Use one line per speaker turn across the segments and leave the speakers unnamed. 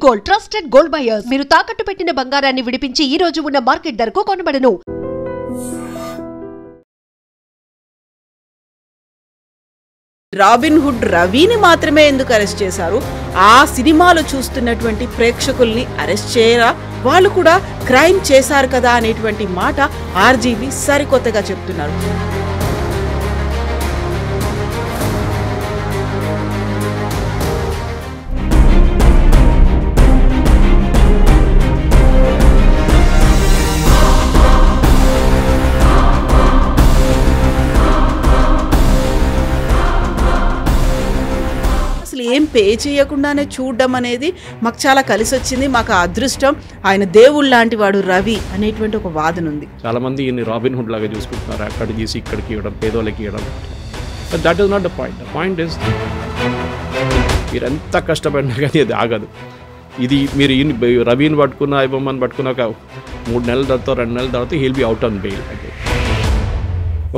Gold trusted gold buyers. మీరు తాకట్టు పెట్టిన బంగారాన్ని విడిపించి ఈ రోజు ఉన్న మార్కెట్ ధరకు కొనబడను.
రాబిన్ హుడ్ రవిని మాత్రమే ఎందుకు అరెస్ట్ చేశారు? ఆ సినిమాలు చూస్తున్నటువంటి ప్రేక్షకుల్ని అరెస్ట్ చేయరా? వాళ్ళు కూడా క్రైమ్ చేశారు కదా అనేటువంటి మాట ఆర్జీవి సరికొత్తగా చెప్తున్నారు. ఏం పే చేయకుండానే చూడడం అనేది మాకు చాలా కలిసి వచ్చింది, మాకు అదృష్టం, ఆయన దేవుడు లాంటి వాడు రవి అనేటువంటి ఒక వాదన ఉంది.
చాలా మంది ఈయన్ని రాబిన్ హుడ్ లాగా చూసుకుంటున్నారు, అక్కడ తీసి ఇక్కడికి ఇవ్వడం, పేదోళ్ళకి ఇవ్వడం. But that is not the point. The point is మీరు ఎంత కష్టపడినా కానీ అది ఆగదు. ఇది మీరు రవిని పట్టుకున్న ఐబొమ్మని పట్టుకున్న ఒక 3 నెలల తర్వాత 2 నెలల తర్వాత he'll be out on bail. అంటే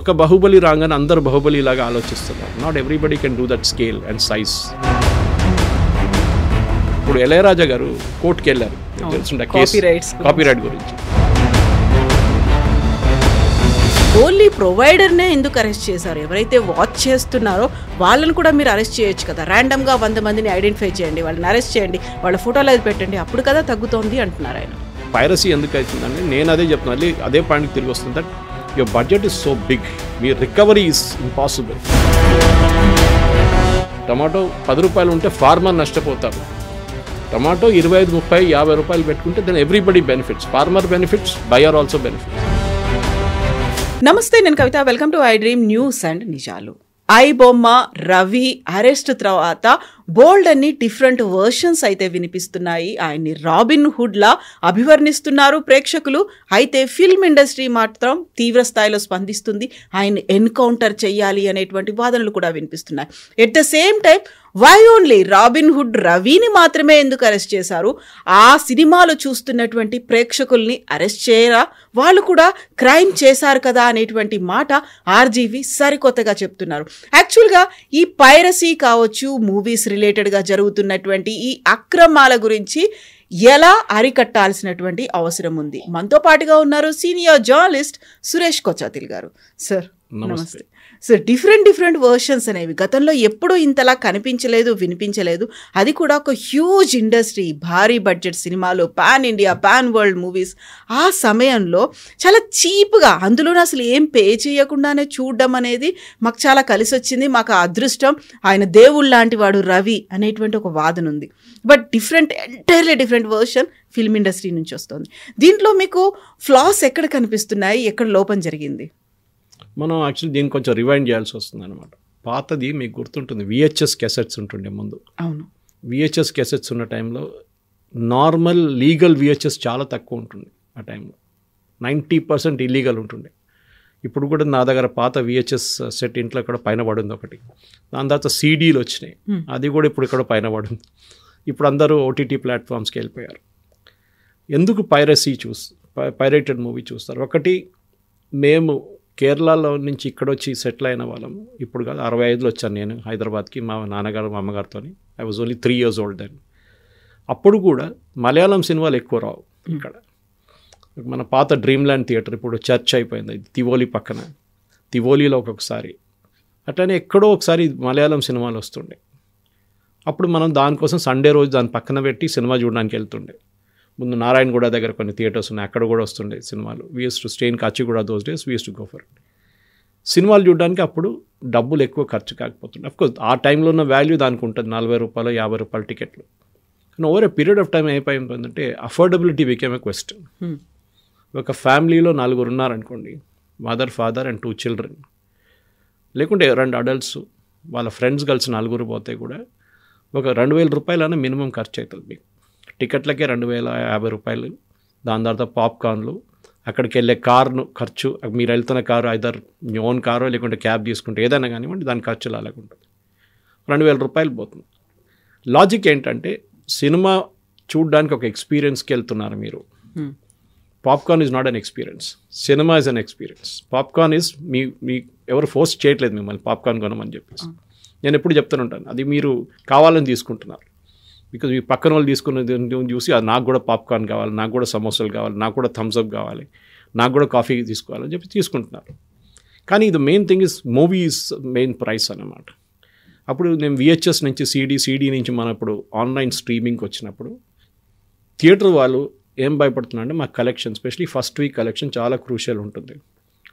ఒక బాహుబలి రాగానే అందరు బాహుబలి లాగా ఆలోచిస్తున్నారు. Not everybody can do that scale and size. ఇప్పుడు ఇళయరాజా గారు కోర్టుకి వెళ్ళారు కాపీరైట్ గురించి.
ఓన్లీ ప్రొవైడర్నే ఎందుకు అరెస్ట్ చేశారు? ఎవరైతే వాచ్ చేస్తున్నారో వాళ్ళని కూడా మీరు అరెస్ట్ చేయొచ్చు కదా. ర్యాండమ్గా 100 మందిని ఐడెంటిఫై చేయండి, వాళ్ళని అరెస్ట్ చేయండి, వాళ్ళ ఫోటోలు అది పెట్టండి, అప్పుడు కదా తగ్గుతోంది అంటున్నారు ఆయన.
పైరసీ ఎందుకు అవుతుందండి? నేను అదే చెప్తున్నాను, అదే పాయింట్కి తిరిగి వస్తుంది. That your budget is so big, your recovery is impossible. Tomato 10 రూపాయలు ఉంటే ఫార్మర్ నష్టపోతారు. టమాటో 25, 30, 50 రూపాయలు పెట్టుకుంటే then everybody benefits. Farmer benefits, buyer also benefits.
నమస్తే, నేను Kavitha. Welcome to iDream news and నిజాలు. ఐబొమ్మ రవి అరెస్ట్ తర్వాత బోల్డ్ అన్ని డిఫరెంట్ వర్షన్స్ అయితే వినిపిస్తున్నాయి. ఆయన్ని రాబిన్ హుడ్ లా అభివర్ణిస్తున్నారు ప్రేక్షకులు. అయితే ఫిల్మ్ ఇండస్ట్రీ మాత్రం తీవ్ర స్థాయిలో స్పందిస్తుంది. ఆయన్ని ఎన్కౌంటర్ చెయ్యాలి అనేటువంటి వాదనలు కూడా వినిపిస్తున్నాయి. At the same time why only Robin Hood రవిని మాత్రమే ఎందుకు అరెస్ట్ చేశారు? ఆ సినిమాలు చూస్తున్నటువంటి ప్రేక్షకుల్ని అరెస్ట్ చేయరా? వాళ్ళు కూడా క్రైమ్ చేశారు కదా అనేటువంటి మాట ఆర్జీవి సరికొత్తగా చెప్తున్నారు. యాక్చువల్గా ఈ పైరసీ కావచ్చు, మూవీస్ రిలేటెడ్గా జరుగుతున్నటువంటి ఈ అక్రమాల గురించి ఎలా అరికట్టాల్సినటువంటి అవసరం ఉంది. మనతో పాటుగా ఉన్నారు సీనియర్ జర్నలిస్ట్ సురేష్ కొచ్చాతిల్ గారు. సార్ నమస్తే. సార్, డిఫరెంట్ వర్షన్స్ అనేవి గతంలో ఎప్పుడూ ఇంతలా కనిపించలేదు, వినిపించలేదు. అది కూడా ఒక హ్యూజ్ ఇండస్ట్రీ, భారీ బడ్జెట్ సినిమాలు, pan India, pan world movies. ఆ సమయంలో చాలా చీప్గా, అందులోనే అసలు ఏం పే చేయకుండానే చూడడం అనేది మాకు చాలా కలిసి వచ్చింది, మాకు అదృష్టం, ఆయన దేవుడు లాంటి వాడు రవి అనేటువంటి ఒక వాదన ఉంది. But entirely different version film industry నుంచి వస్తుంది. దీంట్లో మీకు ఫ్లాస్ ఎక్కడ కనిపిస్తున్నాయి, ఎక్కడ లోపం జరిగింది?
మనం యాక్చువల్లీ దీన్ని కొంచెం రివైండ్ చేయాల్సి వస్తుంది అనమాట. పాతది మీకు గుర్తుంటుంది, VHS క్యాసెట్స్ ఉంటుండే ముందు.
అవును,
VHS క్యాసెట్స్ ఉన్న టైంలో నార్మల్ లీగల్ VHS చాలా తక్కువ ఉంటుంది. ఆ టైంలో 90% ఇల్లీగల్ ఉంటుండే. ఇప్పుడు కూడా నా దగ్గర పాత VHS సెట్ ఇంట్లో ఇక్కడ పైన పడింది ఒకటి. దాని తర్వాత CDలు వచ్చినాయి, అది కూడా ఇప్పుడు ఇక్కడ పైన పడింది. ఇప్పుడు అందరూ OTT ప్లాట్ఫామ్స్కి వెళ్ళిపోయారు. ఎందుకు పైరేటెడ్ మూవీ చూస్తారు? ఒకటి, మేము కేరళలో నుంచి ఇక్కడ వచ్చి సెటిల్ అయిన వాళ్ళం. ఇప్పుడు కాదు, 65లో వచ్చాను నేను హైదరాబాద్కి మా నాన్నగారు మా అమ్మగారితో. I was only 3 years old then. అప్పుడు కూడా మలయాళం సినిమాలు ఎక్కువ రావు ఇక్కడ. మన పాత డ్రీమ్ ల్యాండ్ థియేటర్ ఇప్పుడు చర్చ్ అయిపోయింది, తివోలి పక్కన. తివోలీలో ఒక్కొక్కసారి, అట్లనే ఎక్కడో ఒకసారి మలయాళం సినిమాలు వస్తుండే. అప్పుడు మనం దానికోసం సండే రోజు దాని పక్కన పెట్టి సినిమా చూడడానికి వెళ్తుండే. ముందు నారాయణగూడ దగ్గర కొన్ని థియేటర్స్ ఉన్నాయి, అక్కడ కూడా వస్తుండే సినిమాలు. We use to stay in Kachiguda those days, we use to go for it. సినిమాలు చూడడానికి అప్పుడు డబ్బులు ఎక్కువ ఖర్చు కాకపోతుండే. అఫ్కోర్స్ ఆ టైంలో ఉన్న వాల్యూ దానికి ఉంటుంది, 40 రూపాయలు 50 రూపాయలు టికెట్లు. కానీ over a period of time అయిపోయిందంటే అఫోర్డబిలిటీ బికేమ్ ఏ క్వశ్చన్. ఒక ఫ్యామిలీలో 4 ఉన్నారనుకోండి, మదర్, ఫాదర్ అండ్ 2 children, లేకుంటే 2 adults, వాళ్ళ ఫ్రెండ్స్ కలిసి 4 పోతే కూడా ఒక 2000 రూపాయలైనా మినిమం ఖర్చు అవుతుంది మీకు. టికెట్లకే 2050 రూపాయలు. దాని తర్వాత పాప్కార్న్లు, అక్కడికి వెళ్ళే కారు ఖర్చు, మీరు వెళ్తున్న కారు ఐదర్ మీ ఓన్ కారో లేకుంటే క్యాబ్ తీసుకుంటే ఏదైనా కానివ్వండి, దాని ఖర్చులు అలాగుంటుంది. 2000 రూపాయలు పోతుంది. లాజిక్ ఏంటంటే సినిమా చూడడానికి ఒక ఎక్స్పీరియన్స్కి వెళ్తున్నారు మీరు. Popcorn is not an experience, cinema is an experience. Popcorn is మీ ఎవరు ఫోర్స్ చేయట్లేదు మిమ్మల్ని పాప్కార్న్ కొనమని చెప్పేసి. నేను ఎప్పుడు చెప్తూనే ఉంటాను, అది మీరు కావాలని తీసుకుంటున్నారు. బికాజ్ ఈ పక్కన వాళ్ళు తీసుకున్నది చూసి అది నాకు కూడా పాప్కార్న్ కావాలి, నాకు కూడా సమోసాలు కావాలి, నాకు కూడా థమ్స్అప్ కావాలి, నాకు కూడా కాఫీ తీసుకోవాలని చెప్పి తీసుకుంటున్నారు. కానీ ఇది main thing is movie is main price అన్నమాట. అప్పుడు నేను VHS నుంచి CD నుంచి మనం ఇప్పుడు ఆన్లైన్ స్ట్రీమింగ్కి వచ్చినప్పుడు థియేటర్ వాళ్ళు ఏం భయపడుతున్నారంటే మా collection, especially first week collection చాలా క్రూషియల్ ఉంటుంది.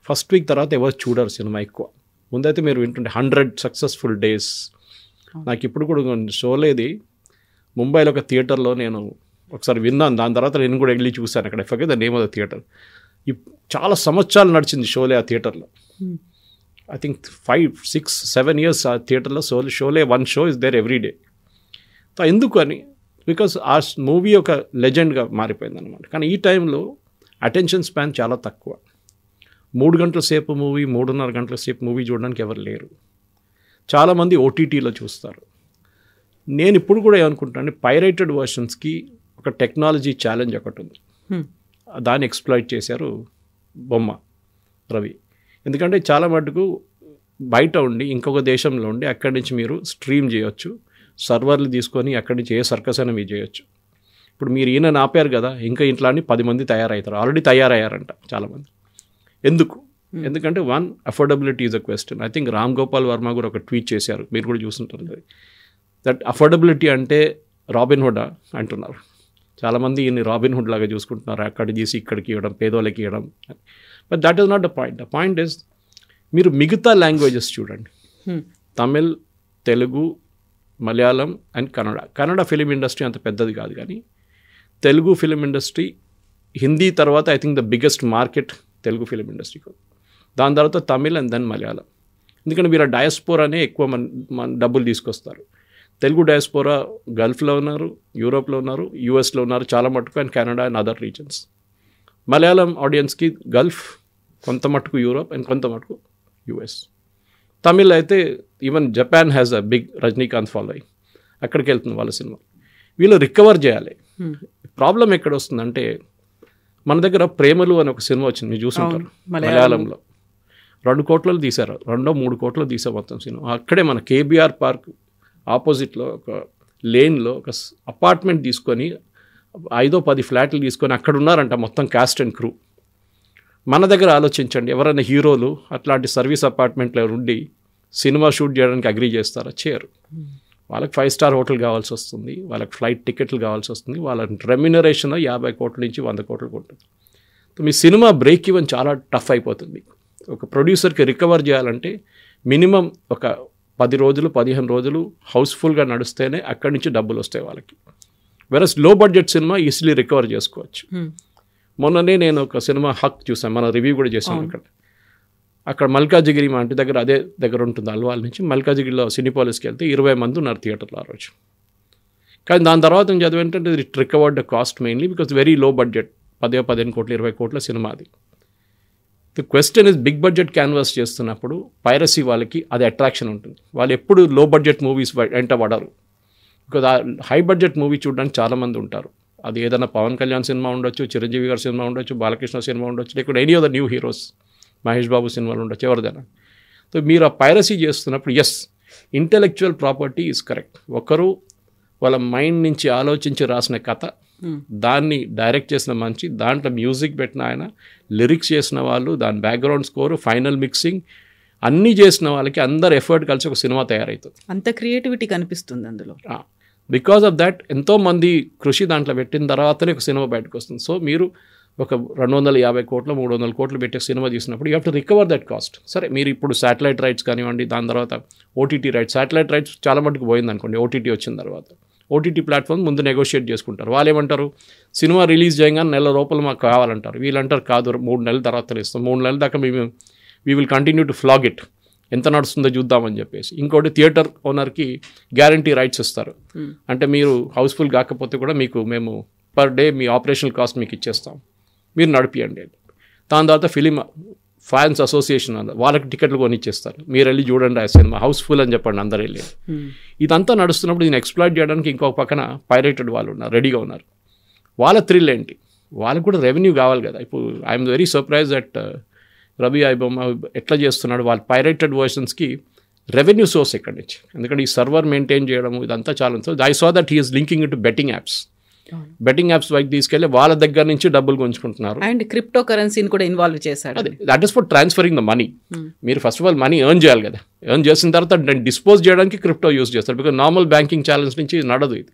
ఫస్ట్ వీక్ తర్వాత ఎవరు చూడరు సినిమా ఎక్కువ. ముందైతే మీరు వింటుంటే 100 సక్సెస్ఫుల్ డేస్. నాకు ఇప్పుడు కూడా షోలేది ముంబైలో ఒక థియేటర్లో నేను ఒకసారి విన్నాను, దాని తర్వాత నేను కూడా వెళ్ళి చూశాను అక్కడ. Effect the name of the theatre. చాలా సంవత్సరాలు నడిచింది షోలే ఆ థియేటర్లో. ఐ థింక్ 5, 6, 7 years ఆ థియేటర్లో Sholay 1 show is there every day. ఎందుకు అని, బికాస్ ఆ మూవీ ఒక లెజెండ్గా మారిపోయింది అనమాట. కానీ ఈ టైంలో అటెన్షన్ స్పాన్ చాలా తక్కువ. 3 గంటల సేపు మూవీ, 3.5 గంటల సేపు మూవీ చూడడానికి ఎవరు లేరు. చాలామంది OTTలో చూస్తారు. నేను ఇప్పుడు కూడా ఏమనుకుంటాను, పైరేటెడ్ వర్షన్స్కి ఒక టెక్నాలజీ ఛాలెంజ్ ఒకటి ఉంది. దాన్ని ఎక్స్ప్లాయిట్ చేశారు బొమ్మ రవి. ఎందుకంటే చాలా మటుకు బయట ఉండి ఇంకొక దేశంలో ఉండి అక్కడి నుంచి మీరు స్ట్రీమ్ చేయొచ్చు, సర్వర్లు తీసుకొని అక్కడి నుంచి ఏ సర్కస్ అయినా మీరు చేయొచ్చు. ఇప్పుడు మీరు ఈయన ఆపారు కదా, ఇంకా ఇంట్లో 10 మంది తయారవుతారు, ఆల్రెడీ తయారయ్యారంట చాలామంది. ఎందుకు? ఎందుకంటే affordability is a question. I think Ram Gopal Varma కూడా ఒక ట్వీట్ చేశారు, మీరు కూడా చూస్తుంటారు. దట్ అఫోర్డబిలిటీ అంటే రాబిన్హుడ్ అంటున్నారు. చాలామంది ఈయన్ని రాబిన్హుడ్ లాగా చూసుకుంటున్నారు, అక్కడ తీసి ఇక్కడికి ఇవ్వడం, పేదోళ్ళకి ఇవ్వడం. But that is not the point. The point is మీరు మిగతా లాంగ్వేజెస్ చూడండి. Tamil, Telugu, Malayalam and Kannada film industry అంత పెద్దది కాదు, కానీ తెలుగు ఫిలిం ఇండస్ట్రీ హిందీ తర్వాత I think the biggest market Telugu film ఇండస్ట్రీకి. దాని తర్వాత తమిళ్ అండ్ దెన్ మలయాళం. ఎందుకంటే మీరు ఆ డయాస్పోరానే ఎక్కువ మన డబ్బులు తీసుకొస్తారు. తెలుగు డయాస్పోరా గల్ఫ్లో ఉన్నారు, యూరోప్లో ఉన్నారు, యూఎస్లో ఉన్నారు చాలా మటుకు, and Canada and other reasons. Malayalam ఆడియన్స్కి గల్ఫ్, కొంత మటుకు యూరోప్ అండ్ కొంత మటుకు యూఎస్. తమిళ్ అయితే even Japan has a big Rajinikanth following, అక్కడికి వెళ్తుంది వాళ్ళ సినిమా. వీళ్ళు రికవర్ చేయాలి. ప్రాబ్లం ఎక్కడ వస్తుందంటే, మన దగ్గర ప్రేమలు అని ఒక సినిమా వచ్చింది, మీరు చూసుంటారు, మలయాళంలో 2 కోట్లలో తీశారు, 2-3 కోట్లు తీసారు మొత్తం సినిమా. అక్కడే మన KBR పార్క్ ఆపోజిట్లో ఒక లేన్లో ఒక అపార్ట్మెంట్ తీసుకొని 5-10 ఫ్లాట్లు తీసుకొని అక్కడ ఉన్నారంట మొత్తం కాస్ట్ అండ్ క్రూ. మన దగ్గర ఆలోచించండి, ఎవరైనా హీరోలు అట్లాంటి సర్వీస్ అపార్ట్మెంట్లో ఉండి సినిమా షూట్ చేయడానికి అగ్రీ చేస్తారా? చేయరు. వాళ్ళకి 5-star హోటల్ కావాల్సి వస్తుంది, వాళ్ళకి ఫ్లైట్ టికెట్లు కావాల్సి వస్తుంది, వాళ్ళ రెమ్యునరేషన్ 50 కోట్ల నుంచి 100 కోట్లకు ఉంటుంది. మీ సినిమా బ్రేక్ ఈవెన్ చాలా టఫ్ అయిపోతుంది. ఒక ప్రొడ్యూసర్కి రికవర్ చేయాలంటే మినిమం ఒక 10 రోజులు 15 రోజులు హౌస్ఫుల్గా నడిస్తేనే అక్కడి నుంచి డబ్బులు వస్తాయి వాళ్ళకి. వెరస్ లో బడ్జెట్ సినిమా ఈజీలీ రికవర్ చేసుకోవచ్చు. మొన్ననే నేను ఒక సినిమా హక్ చూసాను, మన రివ్యూ కూడా చేసాను. అక్కడ మల్కాజిగిరి మా ఇంటి దగ్గర అదే దగ్గర ఉంటుంది, అల్వాల్ నుంచి మల్కాజిగిరిలో సినిపాలిస్కి వెళ్తే 20 మంది ఉన్నారు థియేటర్లో ఆ రోజు. కానీ దాని తర్వాత నేను చదివేంటంటే it recovered the cost mainly because very low budget, 10-15 కోట్లు 20 కోట్ల సినిమా అది. The question is, big budget canvas చేస్తున్నప్పుడు పైరసీ వాళ్ళకి అది అట్రాక్షన్ ఉంటుంది. వాళ్ళు ఎప్పుడు లో బడ్జెట్ మూవీస్ వెంట పడరు. బికాజ్ ఆ హై బడ్జెట్ మూవీ చూడడానికి చాలామంది ఉంటారు. అది ఏదైనా పవన్ కళ్యాణ్ సినిమా ఉండొచ్చు, చిరంజీవి గారి సినిమా ఉండొచ్చు, బాలకృష్ణ సినిమా ఉండొచ్చు, లేకపోతే any of the new heroes, Mahesh Babu సినిమాలు ఉండొచ్చు, ఎవరిదైనా. సో మీరు ఆ పైరసీ చేస్తున్నప్పుడు yes, intellectual property is correct. ఒకరు వాళ్ళ మైండ్ నుంచి ఆలోచించి రాసిన కథ, దాన్ని డైరెక్ట్ చేసిన మంచి, దాంట్లో మ్యూజిక్ పెట్టిన ఆయన, లిరిక్స్ చేసిన వాళ్ళు, దాని బ్యాక్గ్రౌండ్ స్కోరు, ఫైనల్ మిక్సింగ్ అన్నీ చేసిన వాళ్ళకి అందరు ఎఫర్ట్ కలిసి ఒక సినిమా తయారవుతుంది.
అంత క్రియేటివిటీ కనిపిస్తుంది అందులో.
బికాస్ ఆఫ్ దాట్ ఎంతోమంది కృషి దాంట్లో పెట్టిన తర్వాతనే ఒక సినిమా బయటకు వస్తుంది. సో మీరు ఒక 250 కోట్లు 300 కోట్లు పెట్టే సినిమా తీసినప్పుడు you have to recover that cost. సరే, మీరు ఇప్పుడు శాటిలైట్ రైట్స్ కానివ్వండి, దాని తర్వాత OTT రైట్స్, శాటిలైట్ రైట్స్ చాలా మటుకు పోయింది అనుకోండి. OTT వచ్చిన తర్వాత OTT ప్లాట్ఫామ్ ముందు నెగోషియేట్ చేసుకుంటారు. వాళ్ళు ఏమంటారు, సినిమా రిలీజ్ చేయగానే నెల లోపల మాకు కావాలంటారు. వీళ్ళంటారు కాదు, 3 నెలల తర్వాత ఇస్తాం, 3 నెలల దాకా మేము we will continue to flag it, ఎంత నడుస్తుందో చూద్దామని చెప్పేసి. ఇంకోటి థియేటర్ ఓనర్కి గ్యారంటీ రైట్స్ ఇస్తారు. అంటే మీరు హౌస్ఫుల్ కాకపోతే కూడా మేము పర్ డే మీ ఆపరేషనల్ కాస్ట్ మీకు ఇచ్చేస్తాం, మీరు నడిపియండి. దాని తర్వాత ఫిలిం ఫ్యాన్స్ అసోసియేషన్ వాళ్ళకి టికెట్లు కొనిచ్చేస్తారు, మీరు వెళ్ళి చూడండి ఆ సినిమా హౌస్ఫుల్ అని చెప్పండి అందరు వెళ్ళి. ఇదంతా నడుస్తున్నప్పుడు దీన్ని ఎక్స్ప్లాయిట్ చేయడానికి ఇంకొక పక్కన పైరేటెడ్ వాళ్ళు ఉన్నారు, రెడీగా ఉన్నారు. వాళ్ళ థ్రిల్ ఏంటి, వాళ్ళకు కూడా రెవెన్యూ కావాలి కదా. ఇప్పుడు I'm very surprise that Ravi iBomma ఎట్లా చేస్తున్నాడు, వాళ్ళ పైరేటెడ్ వర్షన్స్కి రెవెన్యూ సోర్స్ ఎక్కడి నుంచి, ఎందుకంటే ఈ సర్వర్ మెయింటైన్ చేయడం ఇదంతా చాలా ఉంటుంది. I saw that he's linking it to betting apps. Betting apps వైపు తీసుకెళ్ళి వాళ్ళ దగ్గర నుంచి డబ్బులు గుంజుకుంటున్నారు.
అండ్ క్రిప్టో కరెన్సీని కూడా ఇన్వాల్వ్ చేశారు.
That is for transferring the money. మీరు first of all money earn చేయాలి కదా, ఎర్న్ చేసిన తర్వాత డిస్పోజ్ చేయడానికి క్రిప్టో యూస్ చేస్తారు. బికాజ్ నార్మల్ బ్యాంకింగ్ ఛానల్స్ నుంచి నడదు ఇది.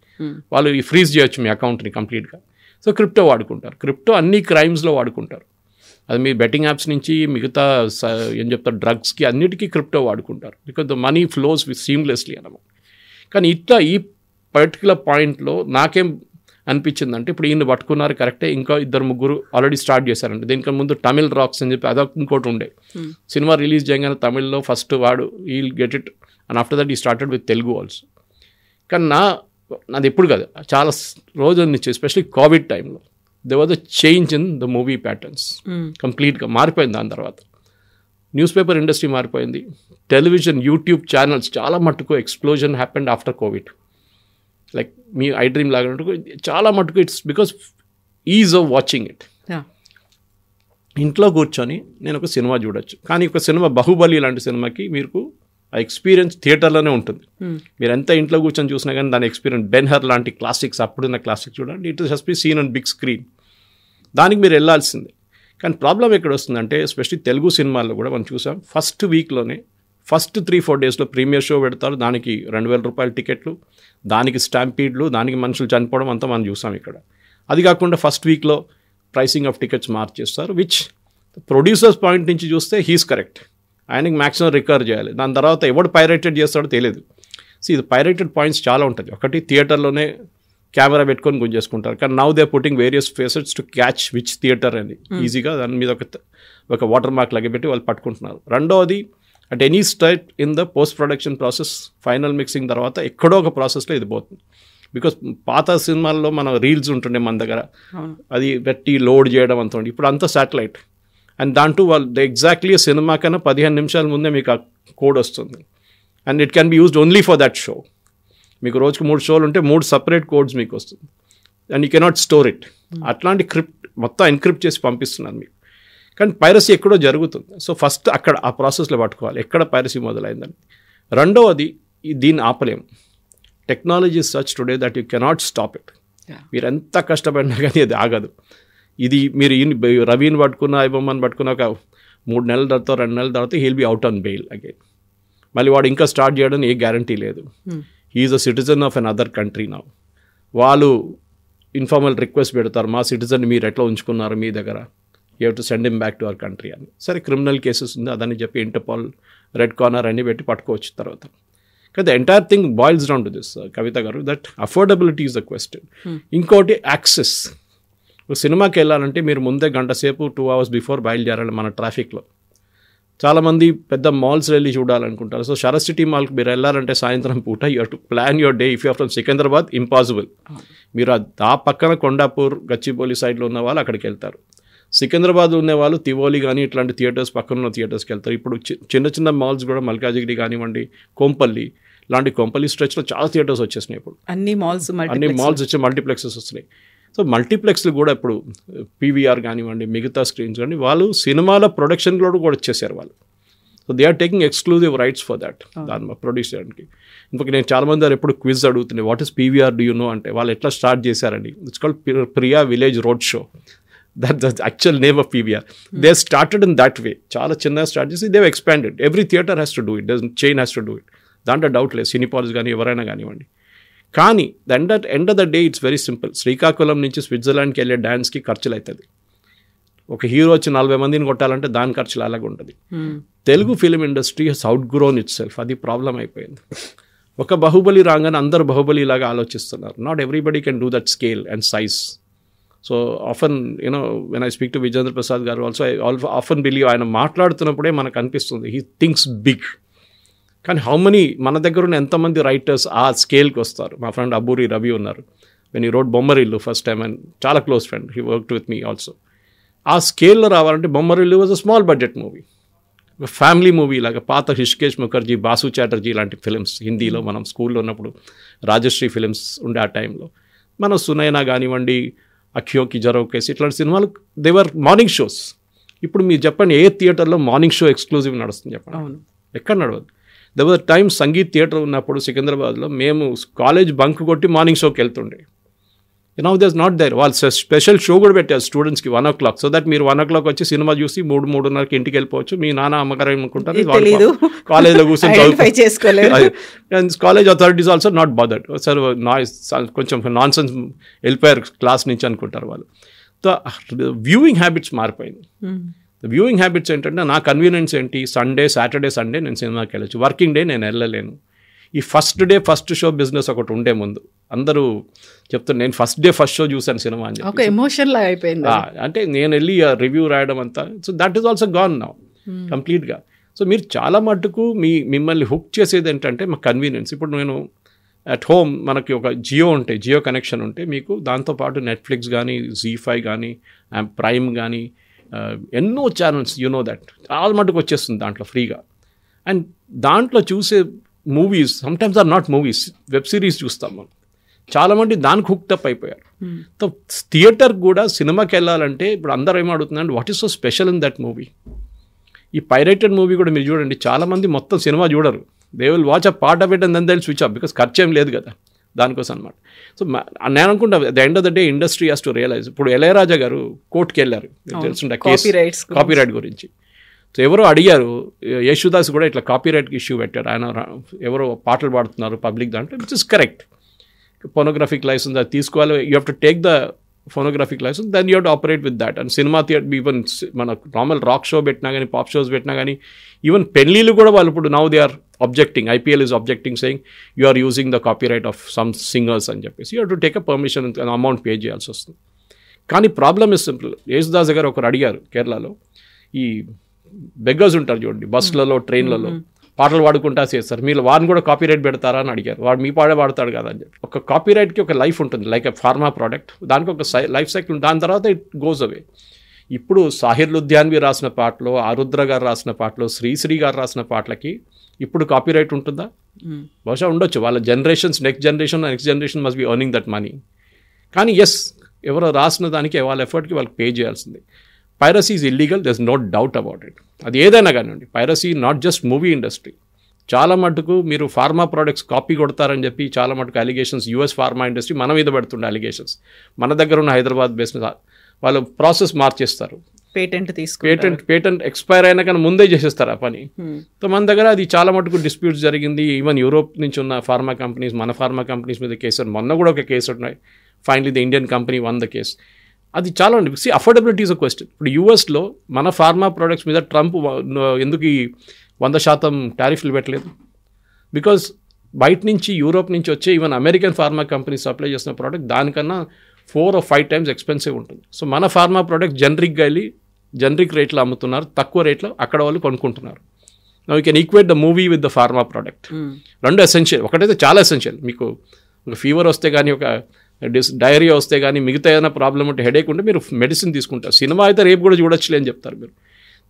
వాళ్ళు ఫ్రీజ్ చేయొచ్చు మీ అకౌంట్ని కంప్లీట్గా. సో క్రిప్టో వాడుకుంటారు. క్రిప్టో అన్ని క్రైమ్స్లో వాడుకుంటారు. అది మీ బెట్టింగ్ యాప్స్ నుంచి మిగతా ఏం చెప్తారు డ్రగ్స్కి అన్నిటికీ క్రిప్టో వాడుకుంటారు. Because the money flows with seamlessly అన్నమాట. కానీ ఇట్లా ఈ పర్టికులర్ పాయింట్లో నాకేం అనిపించిందంటే, ఇప్పుడు ఈయన పట్టుకున్నారు కరెక్టే, ఇంకా 2-3 ఆల్రెడీ స్టార్ట్ చేశారంటే. దీనికి ముందు తమిళ్ రాక్స్ అని చెప్పి అదొక ఇంకోటి ఉండే. సినిమా రిలీజ్ చేయగానే తమిళ్లో ఫస్ట్ వాడు he'll get it and after that he started with Telugu also. కానీ నాది ఎప్పుడు కదా చాలా రోజుల నుంచి, ఎస్పెషలీ కోవిడ్ టైంలో there was a change in the movie patterns. కంప్లీట్గా మారిపోయింది. దాని తర్వాత న్యూస్ పేపర్ ఇండస్ట్రీ మారిపోయింది. టెలివిజన్, యూట్యూబ్ ఛానల్స్ చాలా మట్టుకు explosion happened after Covid. Like మీ ఐ డ్రీమ్ లాగా చాలా మటుకు it's because ease of watching it. ఇంట్లో కూర్చొని నేను ఒక సినిమా చూడొచ్చు. కానీ ఒక సినిమా బాహుబలి లాంటి సినిమాకి మీకు ఆ ఎక్స్పీరియన్స్ థియేటర్లోనే ఉంటుంది. మీరు ఎంత ఇంట్లో కూర్చొని చూసినా కానీ దాని ఎక్స్పీరియన్స్, బెన్హర్ లాంటి క్లాసిక్స్, అప్పుడున్న క్లాసిక్స్ చూడండి, it has be seen on big screen. దానికి మీరు వెళ్ళాల్సిందే. కానీ ప్రాబ్లం ఎక్కడ వస్తుందంటే, ఎస్పెషల్లీ తెలుగు సినిమాల్లో కూడా మనం చూసాం, ఫస్ట్ వీక్లోనే ఫస్ట్ 3-4 డేస్లో ప్రీమియర్ షో పెడతారు. దానికి 2,000 రూపాయల టికెట్లు, దానికి స్టాంపీడ్లు, దానికి మనుషులు చనిపోవడం అంతా మనం చూసాం ఇక్కడ. అది కాకుండా ఫస్ట్ వీక్లో ప్రైసింగ్ ఆఫ్ టికెట్స్ మార్చేస్తారు, విచ్ ప్రొడ్యూసర్స్ పాయింట్ నుంచి చూస్తే హీస్ కరెక్ట్. ఆయనకి మ్యాక్సిమం రికవర్ చేయాలి. దాని తర్వాత ఎవడు పైరేటెడ్ చేస్తాడో తెలియదు. సో ఇది పైరేటెడ్ పాయింట్స్ చాలా ఉంటుంది. ఒకటి థియేటర్లోనే కెమెరా పెట్టుకొని గుంజేసుకుంటారు. కానీ now they putting various facets to catch which theatre అని ఈజీగా దాని మీద ఒక వాటర్ మార్క్ లగబెట్టి వాళ్ళు పట్టుకుంటున్నారు. రెండవది, at any state in the post production process, final mixing తర్వాత ఎక్కడో ఒక ప్రాసెస్లో ఇది పోతుంది. బికాస్ పాత సినిమాల్లో మన రీల్స్ ఉంటుండే మన దగ్గర, అది పెట్టి లోడ్ చేయడం అంత ఉండి, ఇప్పుడు అంతా శాటిలైట్. అండ్ దాంట్లో వాళ్ళు ఎగ్జాక్ట్లీ సినిమా కన్నా 15 నిమిషాల ముందే మీకు ఆ కోడ్ వస్తుంది. And it can be used only for that show. మీకు రోజుకి 3 షోలు ఉంటే 3 సపరేట్ కోడ్స్ మీకు వస్తుంది. And you cannot store it. అట్లాంటి మొత్తం ఎన్క్రిప్ట్ చేసి పంపిస్తున్నారు మీకు. కానీ పైరసీ ఎక్కడో జరుగుతుంది. సో ఫస్ట్ అక్కడ ఆ ప్రాసెస్లో పట్టుకోవాలి ఎక్కడ పైరసీ మొదలైందని. రెండవది, దీన్ని ఆపలేము. Technology such today that you cannot stop it. మీరు ఎంత కష్టపడినా కానీ అది ఆగదు. ఇది మీరు రవిని పట్టుకున్న, ఐబొమ్మని పట్టుకున్న ఒక 3 నెలల తర్వాత 2 నెలల తర్వాత he'll be out on bail again. మళ్ళీ వాడు ఇంకా స్టార్ట్ చేయడం ఏ గ్యారంటీ లేదు. He's a citizen of another country now. వాళ్ళు ఇన్ఫార్మల్ రిక్వెస్ట్ పెడతారు, మా సిటిజన్ మీరు ఎట్లా ఉంచుకున్నారు మీ దగ్గర, you have to send him back to our country అని. సరే క్రిమినల్ కేసెస్ ఉంది అదని చెప్పి ఇంటర్పోల్, రెడ్ కార్నర్ అన్ని పెట్టి పట్టుకోవచ్చు తర్వాత. కానీ the entire thing boils down to this Kavitha గారు, that affordability is the question. ఇంకోటి యాక్సెస్. సినిమాకి వెళ్ళాలంటే మీరు ముందే గంట సేపు 2 hours బిఫోర్ బయలుదేరాలి మన ట్రాఫిక్లో. చాలామంది పెద్ద మాల్స్ వెళ్ళి చూడాలనుకుంటారు. సో శరత్ సిటీ మాల్కి మీరు వెళ్ళాలంటే సాయంత్రం పూట you have to plan your day. If you are from Secunderabad, impossible. మీరు ఆ పక్కన కొండాపూర్, గచ్చిబౌలి సైడ్లో ఉన్న వాళ్ళు అక్కడికి వెళ్తారు. సికింద్రాబాద్ ఉండేవాళ్ళు తివోలి కానీ ఇట్లాంటి థియేటర్స్, పక్కన ఉన్న థియేటర్స్కి వెళ్తారు. ఇప్పుడు చిన్న చిన్న మాల్స్ కూడా మల్కాజిగిరి కానివ్వండి, కోంపల్లి లాంటి కోంపల్లి స్ట్రెచ్లో చాలా థియేటర్స్ వచ్చేసినాయి. ఇప్పుడు అన్ని మాల్స్ వచ్చి మల్టీప్లెక్సెస్ వస్తున్నాయి. సో మల్టీప్లెక్స్లు కూడా ఇప్పుడు పీవీఆర్ కానివ్వండి, మిగతా స్క్రీన్స్ కానీ వాళ్ళు సినిమాల ప్రొడక్షన్లో కూడా వచ్చేసారు వాళ్ళు. So they are taking exclusive rights for that, దాన్ని ప్రొడ్యూస్ చేయడానికి. ఇంకొక నేను చాలామంది వారు ఎప్పుడు క్విజ్ అడుగుతున్నాయి, what is PVR do you know అంటే వాళ్ళు ఎట్లా స్టార్ట్ చేశారండి. It's called Priya village road show. That's the actual name of PVR. They started in that way. చాలా చిన్న స్టార్ట్ చేసి they've expanded. Every theater has to do it. Chain has to do it. దాంట్లో doubt లేదు. సినిపాల్స్ కానీ ఎవరైనా కానివ్వండి. కానీ end of the day it's very simple. Srikakulam నుంచి స్విట్జర్లాండ్కి వెళ్ళే డ్యాన్స్కి ఖర్చులు అవుతుంది. ఒక హీరో వచ్చి 40 మందిని కొట్టాలంటే దాని ఖర్చులు అలాగే ఉంటుంది. Telugu film industry has outgrown itself. అది ప్రాబ్లం అయిపోయింది. ఒక బాహుబలి రాగానే అందరు బాహుబలి లాగా ఆలోచిస్తున్నారు. Not everybody can do that scale and size. So often when I speak to Vijayendra Prasad garu also, I often believe ఆయన మాట్లాడుతున్నప్పుడే మనకు అనిపిస్తుంది హీ థింక్స్ బిగ్. కానీ హౌ మెనీ మన దగ్గర ఉన్న ఎంతమంది రైటర్స్ ఆ స్కేల్కి వస్తారు. మా ఫ్రెండ్ అబ్బూరి రవి ఉన్నారు. When he wrote Bommarillu first time, and చాలా close friend, he worked with me also. ఆ స్కేల్లో రావాలంటే Bommarillu was a small budget movie, family movie లాగా. పాత హృషికేష్ ముఖర్జీ, బాసు చాటర్జీ లాంటి ఫిలిమ్స్ హిందీలో మనం స్కూల్లో ఉన్నప్పుడు రాజశ్రీ ఫిలిమ్స్ ఉండే ఆ టైంలో మనం సునైనా కానివ్వండి, అఖ్యోకి జరోకేసి ఇట్లాంటి సినిమాలు దేవర్ మార్నింగ్ షోస్. ఇప్పుడు మీరు చెప్పండి ఏ థియేటర్లో మార్నింగ్ షో ఎక్స్క్లూజివ్ నడుస్తుంది చెప్పండి? ఎక్కడ నడవదు. The was time Sangeet theatre ఉన్నప్పుడు సికింద్రాబాద్లో మేము కాలేజ్ బంక్ కొట్టి మార్నింగ్ షోకి వెళ్తుండే. Now they're not there. వాళ్ళు స్పెషల్ షో కూడా పెట్టారు స్టూడెంట్స్కి 1 o'clock, సో దట్ మీరు 1 o'clock వచ్చి సినిమా చూసి 3-3:30కి ఇంటికి వెళ్ళిపోవచ్చు. మీ నాన్న అమ్మగారు ఏమనుకుంటారు, కాలేజ్లో కూర్చొని
చేసుకోలేదు.
College authorities also not bothered. Sir noise కొంచెం నాన్ సెన్స్ వెళ్ళిపోయారు క్లాస్ నుంచి అనుకుంటారు వాళ్ళు. సో వ్యూయింగ్ హ్యాబిట్స్ మారిపోయింది. వ్యూయింగ్ హ్యాబిట్స్ ఏంటంటే నా కన్వీనియన్స్ ఏంటి, సాటర్డే సండే నేను సినిమాకి వెళ్ళచ్చు, వర్కింగ్ డే నేను వెళ్ళలేను. ఈ ఫస్ట్ షో బిజినెస్ ఒకటి ఉండే ముందు అందరూ చెప్తాను, నేను ఫస్ట్ షో చూశాను సినిమా అని చెప్పి
ఎమోషన్ లాగా అయిపోయింది.
అంటే నేను వెళ్ళి రివ్యూ రాయడం అంతా, so that is also gone now కంప్లీట్గా. సో మీరు చాలా మటుకు మిమ్మల్ని హుక్ చేసేది ఏంటంటే మా కన్వీనియన్స్. ఇప్పుడు నేను అట్ హోమ్ మనకి ఒక జియో కనెక్షన్ ఉంటే మీకు దాంతోపాటు నెట్ఫ్లిక్స్ కానీ, ZEE5 కానీ, ప్రైమ్ కానీ, ఎన్నో ఛానల్స్ దట్ చాలా మటుకు వచ్చేస్తుంది దాంట్లో ఫ్రీగా. అండ్ దాంట్లో చూసే movies sometimes are not movies, web series చూస్తాం మనం. చాలామంది దానికి హుక్టప్ అయిపోయారు. సో థియేటర్ కూడా సినిమాకి వెళ్ళాలంటే ఇప్పుడు అందరూ ఏమడుగుతున్నారంటే what is so special in that movie. ఈ పైరేటెడ్ మూవీ కూడా మీరు చూడండి, చాలామంది మొత్తం సినిమా చూడరు. They will watch a part of it and then they will switch off, because ఖర్చు ఏం లేదు కదా దానికోసం అనమాట. సో నేను అనుకుంటా the end of the day industry has to realise. ఇప్పుడు ఇళయరాజా గారు కోర్టుకి వెళ్ళారు తెలుసుంటే కాపీరైట్ గురించి. సో ఎవరో అడిగారు, యేసుదాస్ కూడా ఇట్లా కాపీరైట్కి ఇష్యూ పెట్టారు. ఆయన ఎవరో పాటలు పాడుతున్నారు పబ్లిక్ దాంట్లో, which is correct. Phonographic licence అది తీసుకోవాలి, you have to take the phonographic licence, then you have to operate with that. And cinema theatre even మన నార్మల్ రాక్ షో పెట్టినా కానీ, పాప్ షోస్ పెట్టినా కానీ, ఈవెన్ పెళ్ళిళ్ళు కూడా వాళ్ళు ఇప్పుడు now they are objecting, IPL is objecting saying you are using the copyright of some singers అని చెప్పేసి you have to take a permission, amount pay చేయాల్సి వస్తుంది. కానీ ప్రాబ్లమ్ ఇస్ సింపుల్. యేసుదాస్ గారు ఒకరు అడిగారు కేరళలో, ఈ బెగ్గర్స్ ఉంటారు చూడండి బస్సులలో ట్రైన్లలో పాటలు పాడుకుంటా చేస్తారు, మీరు వారిని కూడా కాపీరైట్ పెడతారా అని అడిగారు. వాడు మీ పాడే పాడతాడు కదా అని చెప్పి. ఒక కాపీరైట్కి ఒక లైఫ్ ఉంటుంది, లైక్ ఎ ఫార్మా ప్రోడక్ట్, దానికి ఒక లైఫ్ సైకిల్, దాని తర్వాత ఇట్ గోస్ అవే. ఇప్పుడు సాహిర్ లుధ్యాన్వి రాసిన పాటలు, ఆరుద్ర గారు రాసిన పాటలు, శ్రీశ్రీ గారు రాసిన పాటలకి ఇప్పుడు కాపీరైట్ ఉంటుందా? బహుశా ఉండొచ్చు. వాళ్ళ next generation must be earning that money. కానీ ఎస్, ఎవరో రాసిన దానికి వాళ్ళ ఎఫర్ట్కి వాళ్ళకి పే చేయాల్సింది. Piracy is illegal, there is no doubt about it. అది ఏదైనా కానివ్వండి, piracy not just movie industry. చాలా మటుకు మీరు ఫార్మా ప్రోడక్ట్స్ కాపీ కొడతారని చెప్పి చాలా మటుకు అలిగేషన్స్ US ఫార్మా ఇండస్ట్రీ మన మీద పెడుతుండే అలిగేషన్స్. మన దగ్గర ఉన్న హైదరాబాద్ బేస్డ్ వాళ్ళు ప్రాసెస్ మార్చేస్తారు, పేటెంట్ ఎక్స్పైర్ అయినా కానీ ముందే చేసేస్తారు ఆ పని. సో మన దగ్గర అది చాలా మటుకు డిస్ప్యూట్స్ జరిగింది. ఈవెన్ యూరోప్ నుంచి ఉన్న ఫార్మా కంపెనీస్ మన ఫార్మా కంపెనీస్ మీద కేసు, మొన్న కూడా ఒక కేసు ఉన్నాయి. Finally the Indian company one the case. అది చాలా ఉంది. Affordability is a question. ఇప్పుడు యూఎస్లో మన ఫార్మా ప్రోడక్ట్స్ మీద ట్రంప్ ఎందుకు ఈ 100% టారిఫ్లు పెట్టలేదు? బికాజ్ బయట నుంచి యూరోప్ నుంచి వచ్చే even American pharma companies supply చేసిన ప్రోడక్ట్ దానికన్నా 4 or 5 times ఎక్స్పెన్సివ్ ఉంటుంది. సో మన ఫార్మా ప్రోడక్ట్ జనరిక్గా వెళ్ళి జనరిక్ రేట్లో అమ్ముతున్నారు, తక్కువ రేట్లో అక్కడ వాళ్ళు కొనుక్కుంటున్నారు. You can equate the movie with the pharma product. రెండు ఎసెన్షియల్. ఒకటైతే చాలా ఎసెన్షియల్, మీకు ఒక ఫీవర్ వస్తే కానీ, ఒక డయేరియా వస్తే కానీ, మిగతా ఏదైనా ప్రాబ్లం ఉంటే, హెడేక్ ఉంటే మీరు మెడిసిన్ తీసుకుంటారు. సినిమా అయితే రేపు కూడా చూడొచ్చులే అని చెప్తారు మీరు.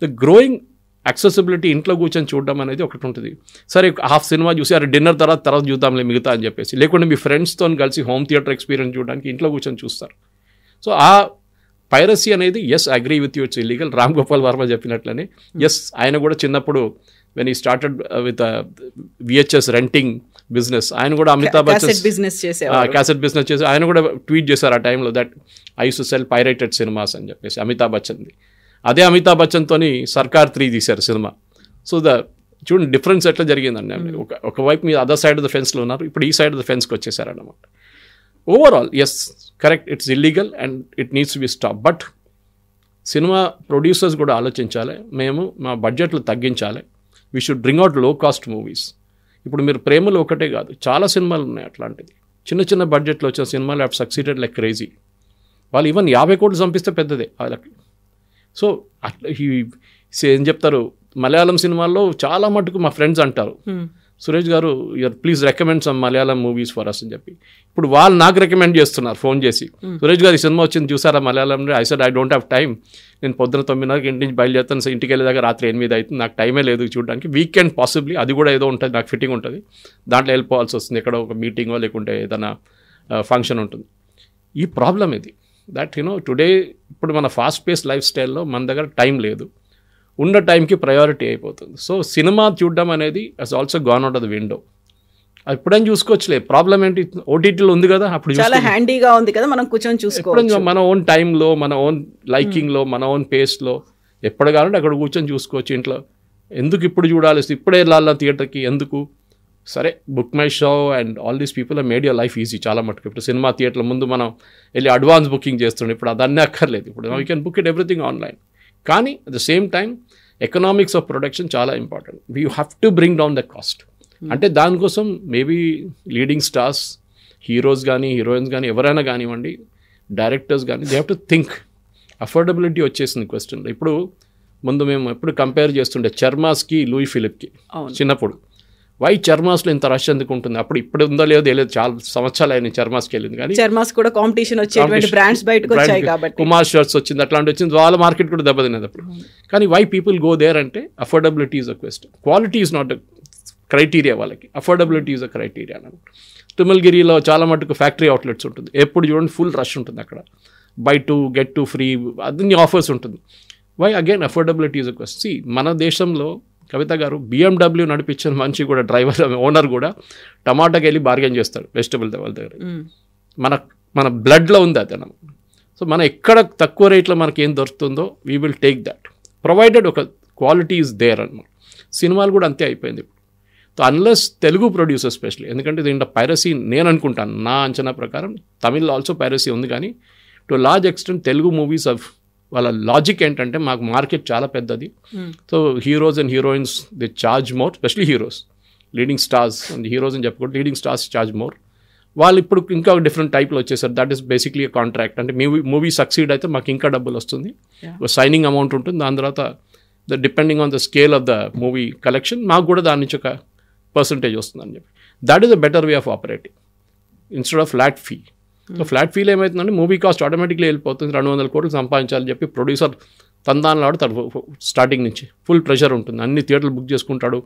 ద గ్రోయింగ్ యాక్సెసిబిలిటీ, ఇంట్లో కూర్చొని చూడడం అనేది ఒకటి ఉంటుంది. సరే హాఫ్ సినిమా చూసి అరే డిన్నర్ తర్వాత చూద్దాంలే మిగతా అని చెప్పేసి, లేకుంటే మీ ఫ్రెండ్స్తో కలిసి హోమ్ థియేటర్ ఎక్స్పీరియన్స్ చూడడానికి ఇంట్లో కూర్చొని చూస్తారు. సో ఆ పైరసీ అనేది yes agree with you, it's illegal. Ram Gopal Varma చెప్పినట్లనే ఎస్, ఆయన కూడా చిన్నప్పుడు when he started with VHS renting business, ఆయన కూడా అమితాబ్ బచ్చన్ క్యాసెట్ బిజినెస్ చేసి ఆయన కూడా ట్వీట్ చేశారు ఆ టైంలో that I use to cell pirated cinemas అని చెప్పేసి అమితాబ్ బచ్చన్ది. అదే అమితాబ్ బచ్చన్తోని సర్కార్ 3 తీశారు సినిమా. సో చూడండి డిఫరెన్స్ ఎట్లా జరిగిందండి. ఒకవైపు మీరు అదర్ సైడ్ ఆఫ్ ద ఫెన్స్లో ఉన్నారు, ఇప్పుడు ఈ సైడ్ ఆఫ్ ద ఫెన్స్కి వచ్చేసారు అన్నమాట. Overall yes correct, it's illegal and it needs to be stop. But cinema producers కూడా ఆలోచించాలి, మేము మా బడ్జెట్లు తగ్గించాలి, we should bring out low cost movies. ఇప్పుడు మీరు ప్రేమలు ఒకటే కాదు, చాలా సినిమాలు ఉన్నాయి అట్లాంటిది. చిన్న బడ్జెట్లో వచ్చిన సినిమాలు హ్యావ్ సక్సీడెడ్ లైక్ క్రేజీ. వాళ్ళు ఈవెన్ 50 కోట్లు చంపిస్తే పెద్దదే వాళ్ళకి. సో అట్లా ఏం చెప్తారు, మలయాళం సినిమాల్లో చాలా మటుకు మా ఫ్రెండ్స్ అంటారు, Suresh garu please recommend some Malayalam movies for us అని చెప్పి. ఇప్పుడు వాళ్ళు నాకు రికమెండ్ చేస్తున్నారు ఫోన్ చేసి, సురేష్ గారు ఈ సినిమా వచ్చింది చూసారా మలయాళంలో? I said I don't have time, నేను పొద్దున 9:30కి ఇంటి నుంచి బయలుదేరుతాను, సో ఇంటికి వెళ్ళేదాకా రాత్రి 8 అవుతుంది, నాకు టైమే లేదు చూడడానికి. వీకెండ్ పాసిబ్లీ అది కూడా ఏదో ఉంటుంది, నాకు ఫిట్టింగ్ ఉంటుంది, దాంట్లో వెళ్ళిపోవాల్సి వస్తుంది, ఎక్కడో ఒక మీటింగో లేకుంటే ఏదైనా ఫంక్షన్ ఉంటుంది. ఈ ప్రాబ్లం ఇది దట్ టుడే ఇప్పుడు మన ఫాస్ట్ పేస్ లైఫ్ స్టైల్లో మన దగ్గర టైం లేదు. ఉన్న టైంకి ప్రయారిటీ అయిపోతుంది. సో సినిమా చూడడం అనేది has also gone out of the window. ఎప్పుడైనా చూసుకోవచ్చులే, ప్రాబ్లం ఏంటి, ఓటీటీలో ఉంది కదా, అప్పుడు
చాలా హ్యాండీగా ఉంది కదా, మనం కూర్చొని చూసుకోవచ్చు.
మన ఓన్ టైంలో, మన ఓన్ లైకింగ్లో, మన ఓన్ పేస్లో ఎప్పుడు కావాలంటే అక్కడ కూర్చొని చూసుకోవచ్చు ఇంట్లో. ఎందుకు ఇప్పుడు చూడాలి, ఇప్పుడే వెళ్ళాలా థియేటర్కి ఎందుకు? సరే, book my show and all these people made your life easy చాలా మటుకు. ఇప్పుడు సినిమా థియేటర్ల ముందు మనం వెళ్ళి అడ్వాన్స్ బుకింగ్ చేస్తుండే, ఇప్పుడు అదన్నీ అక్కర్లేదు. ఇప్పుడు we can book it everything online. కానీ at the same time economics of production చాలా important. We have to bring down the cost. అంటే దానికోసం మేబీ లీడింగ్ స్టార్స్, హీరోస్ కానీ హీరోయిన్స్ కానీ ఎవరైనా కానివ్వండి, డైరెక్టర్స్ కానీ, they have to think. Affordability వచ్చేసింది క్వశ్చన్లో. ఇప్పుడు ముందు మేము ఎప్పుడు కంపేర్ చేస్తుండే చర్మాస్కి లూయి ఫిలిప్కి చిన్నప్పుడు. వై చర్మాస్లో ఇంత రష్ ఎందుకు ఉంటుంది? అప్పుడు ఇప్పుడు ఉందో లేదో తెలియదు, చాలా సంవత్సరాలు అయిన చర్మాస్కి వెళ్ళింది. కానీ
చర్మాస్ కూడా కాంపిటీషన్ వచ్చేటువంటి బ్రాండ్స్ బయటకు వచ్చాయి కాబట్టి,
కుమార్ షర్ట్స్ వచ్చింది, అట్లాంటి వచ్చింది, వాళ్ళ మార్కెట్ కూడా దెబ్బతిన్నది అప్పుడు. కానీ వై పీపుల్ గో దేర్ అంటే affordability is a question, quality is not a criteria. వాళ్ళకి అఫోర్డబిలిటీ ఈజ్ అ క్రైటీరియా అన్నమాట. తిరుమలగిరిలో చాలా మటుకు ఫ్యాక్టరీ అవుట్లెట్స్ ఉంటుంది, ఎప్పుడు చూడండి ఫుల్ రష్ ఉంటుంది అక్కడ. Buy two get two free అన్ని ఆఫర్స్ ఉంటుంది. Why again affordability is a question. See, మన దేశంలో కవిత గారు BMW నడిపించిన మనిషి కూడా, డ్రైవర్ ఓనర్ కూడా టమాటాకి వెళ్ళి బార్గెన్ చేస్తాడు వెజిటబుల్ వాళ్ళ దగ్గర. మన బ్లడ్లో ఉంది అది. సో మనం ఎక్కడ తక్కువ రేట్లో మనకి ఏం దొరుకుతుందో we will take that, provided ఒక క్వాలిటీ ఈజ్ దేర్ అనమాట. సినిమాలు కూడా అంతే అయిపోయింది ఇప్పుడు. So unless Telugu producer specially, ఎందుకంటే దీంట్లో పైరసీ నేను అనుకుంటాను, నా అంచనా ప్రకారం తమిళ్ ఆల్సో పైరసీ ఉంది, కానీ to large extent Telugu movies of వాళ్ళ లాజిక్ ఏంటంటే మాకు మార్కెట్ చాలా పెద్దది. So heroes and heroines they charge more, especially heroes, leading stars and heroes అని చెప్పుకుంటే లీడింగ్ స్టార్స్ చార్జ్ మోర్. వాళ్ళు ఇప్పుడు ఇంకా డిఫరెంట్ టైప్లో వచ్చేసారు. That is basically contract. అంటే మూవీ సక్సీడ్ అయితే మాకు ఇంకా డబ్బులు వస్తుంది, సైనింగ్ అమౌంట్ ఉంటుంది. దాని తర్వాత depending on the scale of the movie collection మాకు కూడా దాని నుంచి ఒక పర్సంటేజ్ వస్తుందని చెప్పి. That is the better way of operating instead of flat fee. So flat ఫీల్ ఏమవుతుందంటే మూవీ కాస్ట్ ఆటోమేటిక్లీ వెళ్ళిపోతుంది. 200 కోట్లు సంపాదించాలని చెప్పి ప్రొడ్యూసర్ తందాన్లు ఆడుతాడు స్టార్టింగ్ నుంచి. ఫుల్ ప్రెషర్ ఉంటుంది, అన్ని థియేటర్లు బుక్ చేసుకుంటాడు.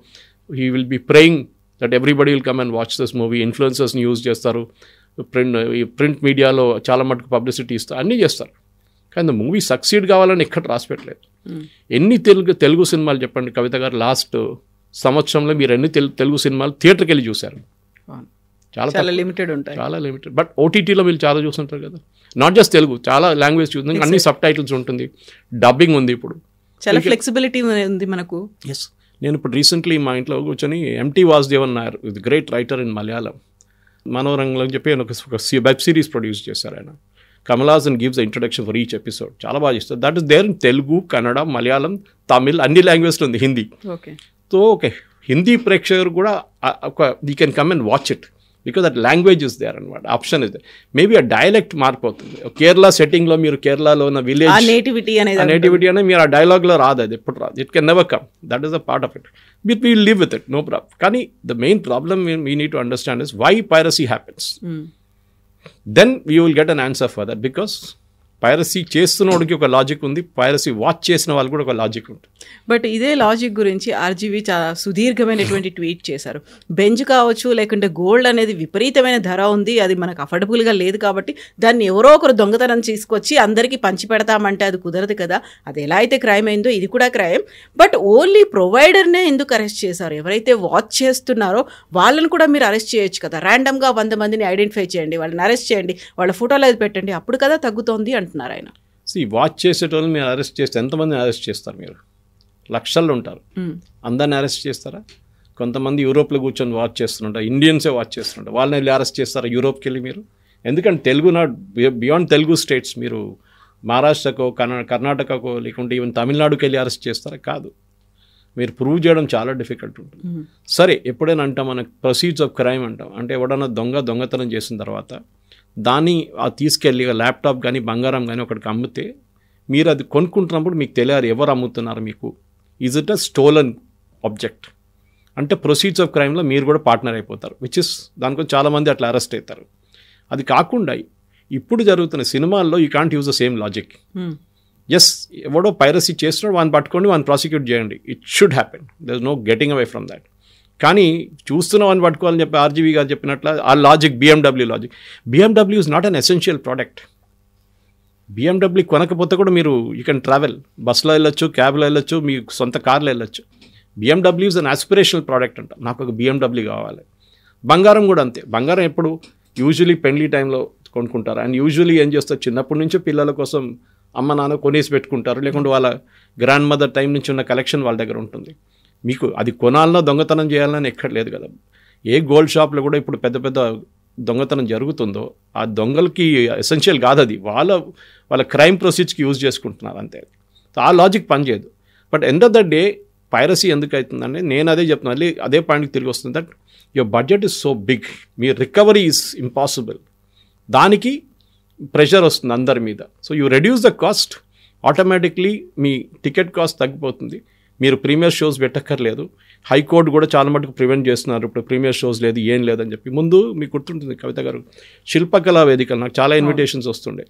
He will be praying that everybody will come and watch this movie. ఇన్ఫ్లుయెన్సర్స్ని యూజ్ చేస్తారు, ప్రింట్ మీడియాలో చాలా మటుకు పబ్లిసిటీ ఇస్తారు, అన్నీ చేస్తారు. కానీ ద మూవీ సక్సీడ్ కావాలని ఎక్కడ రాసి పెట్టలేదు. ఎన్ని తెలుగు సినిమాలు చెప్పండి కవిత గారు, లాస్ట్ సంవత్సరంలో మీరు ఎన్ని తెలుగు సినిమాలు థియేటర్కి వెళ్ళి చూశారు? చాలా
లిమిటెడ్ ఉంటాయి,
చాలా లిమిటెడ్. బట్ ఓటీటీలో మీరు చాలా చూస్తుంటారు కదా, నాట్ జస్ట్ తెలుగు, చాలా లాంగ్వేజ్ చూస్తుంది, అన్ని సబ్ టైటిల్స్ ఉంటుంది, డబ్బింగ్ ఉంది, ఇప్పుడు
చాలా ఫ్లెక్సిబిలిటీ ఉంది మనకు.
ఎస్, నేను ఇప్పుడు రీసెంట్లీ మా ఇంట్లో కూర్చొని MT Vasudevan Nair, with great writer in Malayalam, మనోరంగంలో చెప్పి ఆయన ఒక వెబ్ సిరీస్ ప్రొడ్యూస్ చేశారు. ఆయన Kamal Haasan gives the introduction for each episode, చాలా బాగా చేస్తారు. That is there in Telugu, Kannada, Malayalam, Tamil, అన్ని లాంగ్వేజ్లో ఉంది, హిందీ. సో ఓకే, హిందీ ప్రేక్షకులు కూడా ఒక you can come and watch it because that language is there అనమాట, ఆప్షన్ ఇస్ దేర్. మేబీ ఆ డైలెక్ట్ మారిపోతుంది. కేరళ సెట్టింగ్లో మీరు కేరళలో ఉన్న విలేజ్ నేటివిటీ అనేది మీరు ఆ డైలాగ్లో రాదు, అది ఎప్పుడు రాదు. It can never come, that is the part of it. But we live with it, no problem. కానీ the main problem we need to understand is why piracy happens. Then we will get an answer for that. Because piracy చేస్తున్నోడికి ఒక logic ఉంది, piracy watch చేసిన వాళ్ళు కూడా ఒక logic ఉంటుంది.
But ఇదే లాజిక్ గురించి ఆర్జీవి చాలా సుదీర్ఘమైనటువంటి ట్వీట్ చేశారు. బెంజ్ కావచ్చు, లేకుంటే గోల్డ్ అనేది విపరీతమైన ధర ఉంది, అది మనకు అఫోర్డబుల్గా లేదు, కాబట్టి దాన్ని ఎవరో ఒకరు దొంగతనం తీసుకొచ్చి అందరికీ పంచి పెడతామంటే అది కుదరదు కదా. అది ఎలా అయితే క్రైమ్ అయిందో ఇది కూడా క్రైమ్. బట్ ఓన్లీ ప్రొవైడర్నే ఎందుకు అరెస్ట్ చేశారు? ఎవరైతే వాచ్ చేస్తున్నారో వాళ్ళని కూడా మీరు అరెస్ట్ చేయొచ్చు కదా. ర్యాండమ్గా 100 మందిని ఐడెంటిఫై చేయండి, వాళ్ళని అరెస్ట్ చేయండి, వాళ్ళ ఫోటోలు అది పెట్టండి, అప్పుడు కదా తగ్గుతోంది అంటున్నారు ఆయన.
వాచ్ చేసేటోళ్ళు మీరు అరెస్ట్ చేస్తే ఎంతమందిని అరెస్ట్ చేస్తారు? మీరు లక్షల్లో ఉంటారు, అందరిని అరెస్ట్ చేస్తారా? కొంతమంది యూరోప్లో కూర్చొని వాచ్ చేస్తుంటారు, ఇండియన్సే వాచ్ చేస్తుంటారు, వాళ్ళని వెళ్ళి అరెస్ట్ చేస్తారా యూరోప్కి వెళ్ళి మీరు? ఎందుకంటే Telugu not beyond Telugu states, మీరు మహారాష్ట్రకో కర్ణాటకకో లేకుంటే ఈవెన్ తమిళనాడుకి వెళ్ళి అరెస్ట్ చేస్తారా? కాదు. మీరు ప్రూవ్ చేయడం చాలా డిఫికల్ట్ ఉంటుంది. సరే, ఎప్పుడైనా అంటాం మనకు ప్రొసీడ్స్ ఆఫ్ క్రైమ్ అంటాం, అంటే ఎవడన్నా దొంగతనం చేసిన తర్వాత దాన్ని తీసుకెళ్ళి ల్యాప్టాప్ కానీ బంగారం కానీ ఒకటికి అమ్మితే మీరు అది కొనుక్కుంటున్నప్పుడు మీకు తెలియాలి ఎవరు అమ్ముతున్నారు మీకు. Is it a stolen object అంటే ప్రొసీడ్స్ ఆఫ్ క్రైమ్లో మీరు కూడా పార్ట్నర్ అయిపోతారు, విచ్ ఇస్ దానికోసం చాలామంది అట్లా అరెస్ట్ అవుతారు. అది కాకుండా ఇప్పుడు జరుగుతున్న సినిమాల్లో you can't use the same logic. Yes, ఎవడో పైరసీ చేస్తున్నాడు, వాడిని పట్టుకోండి, వాడిని ప్రాసిక్యూట్ చేయండి, it should happen, there is no getting away from that. కానీ చూస్తున్న వాడిని పట్టుకోవాలని చెప్పి ఆర్జీవి గారు చెప్పినట్లు ఆ logic BMW logic. BMW is not an essential product. BMW కొనకపోతే కూడా మీరు యూ కెన్ ట్రావెల్, బస్సులో వెళ్ళొచ్చు, క్యాబ్లో వెళ్ళొచ్చు, మీ సొంత కార్లో వెళ్ళొచ్చు. BMW is an aspirational product అంట, నాకు ఒక BMW కావాలి. బంగారం కూడా అంతే. బంగారం ఎప్పుడు యూజువలీ పెళ్లి టైంలో కొనుక్కుంటారు. అండ్ యూజువలీ ఏం చేస్తారు, చిన్నప్పటి నుంచే పిల్లల కోసం అమ్మ నాన్న కొనేసి పెట్టుకుంటారు, లేకుంటే వాళ్ళ గ్రాండ్ మదర్ టైం నుంచి ఉన్న కలెక్షన్ వాళ్ళ దగ్గర ఉంటుంది. మీకు అది కొనాలన్నా దొంగతనం చేయాలని ఎక్కడ లేదు కదా. ఏ గోల్డ్ షాప్లో కూడా ఇప్పుడు పెద్ద పెద్ద దొంగతనం జరుగుతుందో ఆ దొంగలకి ఎసెన్షియల్ కాదు, అది వాళ్ళ క్రైమ్ ప్రొసీడ్స్కి యూజ్ చేసుకుంటున్నారు అంతే. సో ఆ లాజిక్ పనిచేయదు. But end of the day piracy ఎందుకు అవుతుందంటే నేను అదే చెప్తున్నాను, మళ్ళీ అదే పాయింట్కి తిరిగి వస్తుంది. That your budget is so big, మీ రికవరీ ఈజ్ ఇంపాసిబుల్. దానికి ప్రెషర్ వస్తుంది అందరి మీద. So you reduce the cost, automatically మీ టికెట్ కాస్ట్ తగ్గిపోతుంది. మీరు ప్రీమియర్ షోస్ పెట్టక్కర్లేదు. హైకోర్టు కూడా చాలా మటుకు ప్రివెంట్ చేస్తున్నారు, ఇప్పుడు ప్రీమియర్ షోస్ లేదు ఏం లేదని చెప్పి. ముందు మీకు గుర్తుంటుంది కవిత గారు, శిల్పకళా వేదికలు నాకు చాలా ఇన్విటేషన్స్ వస్తుండే.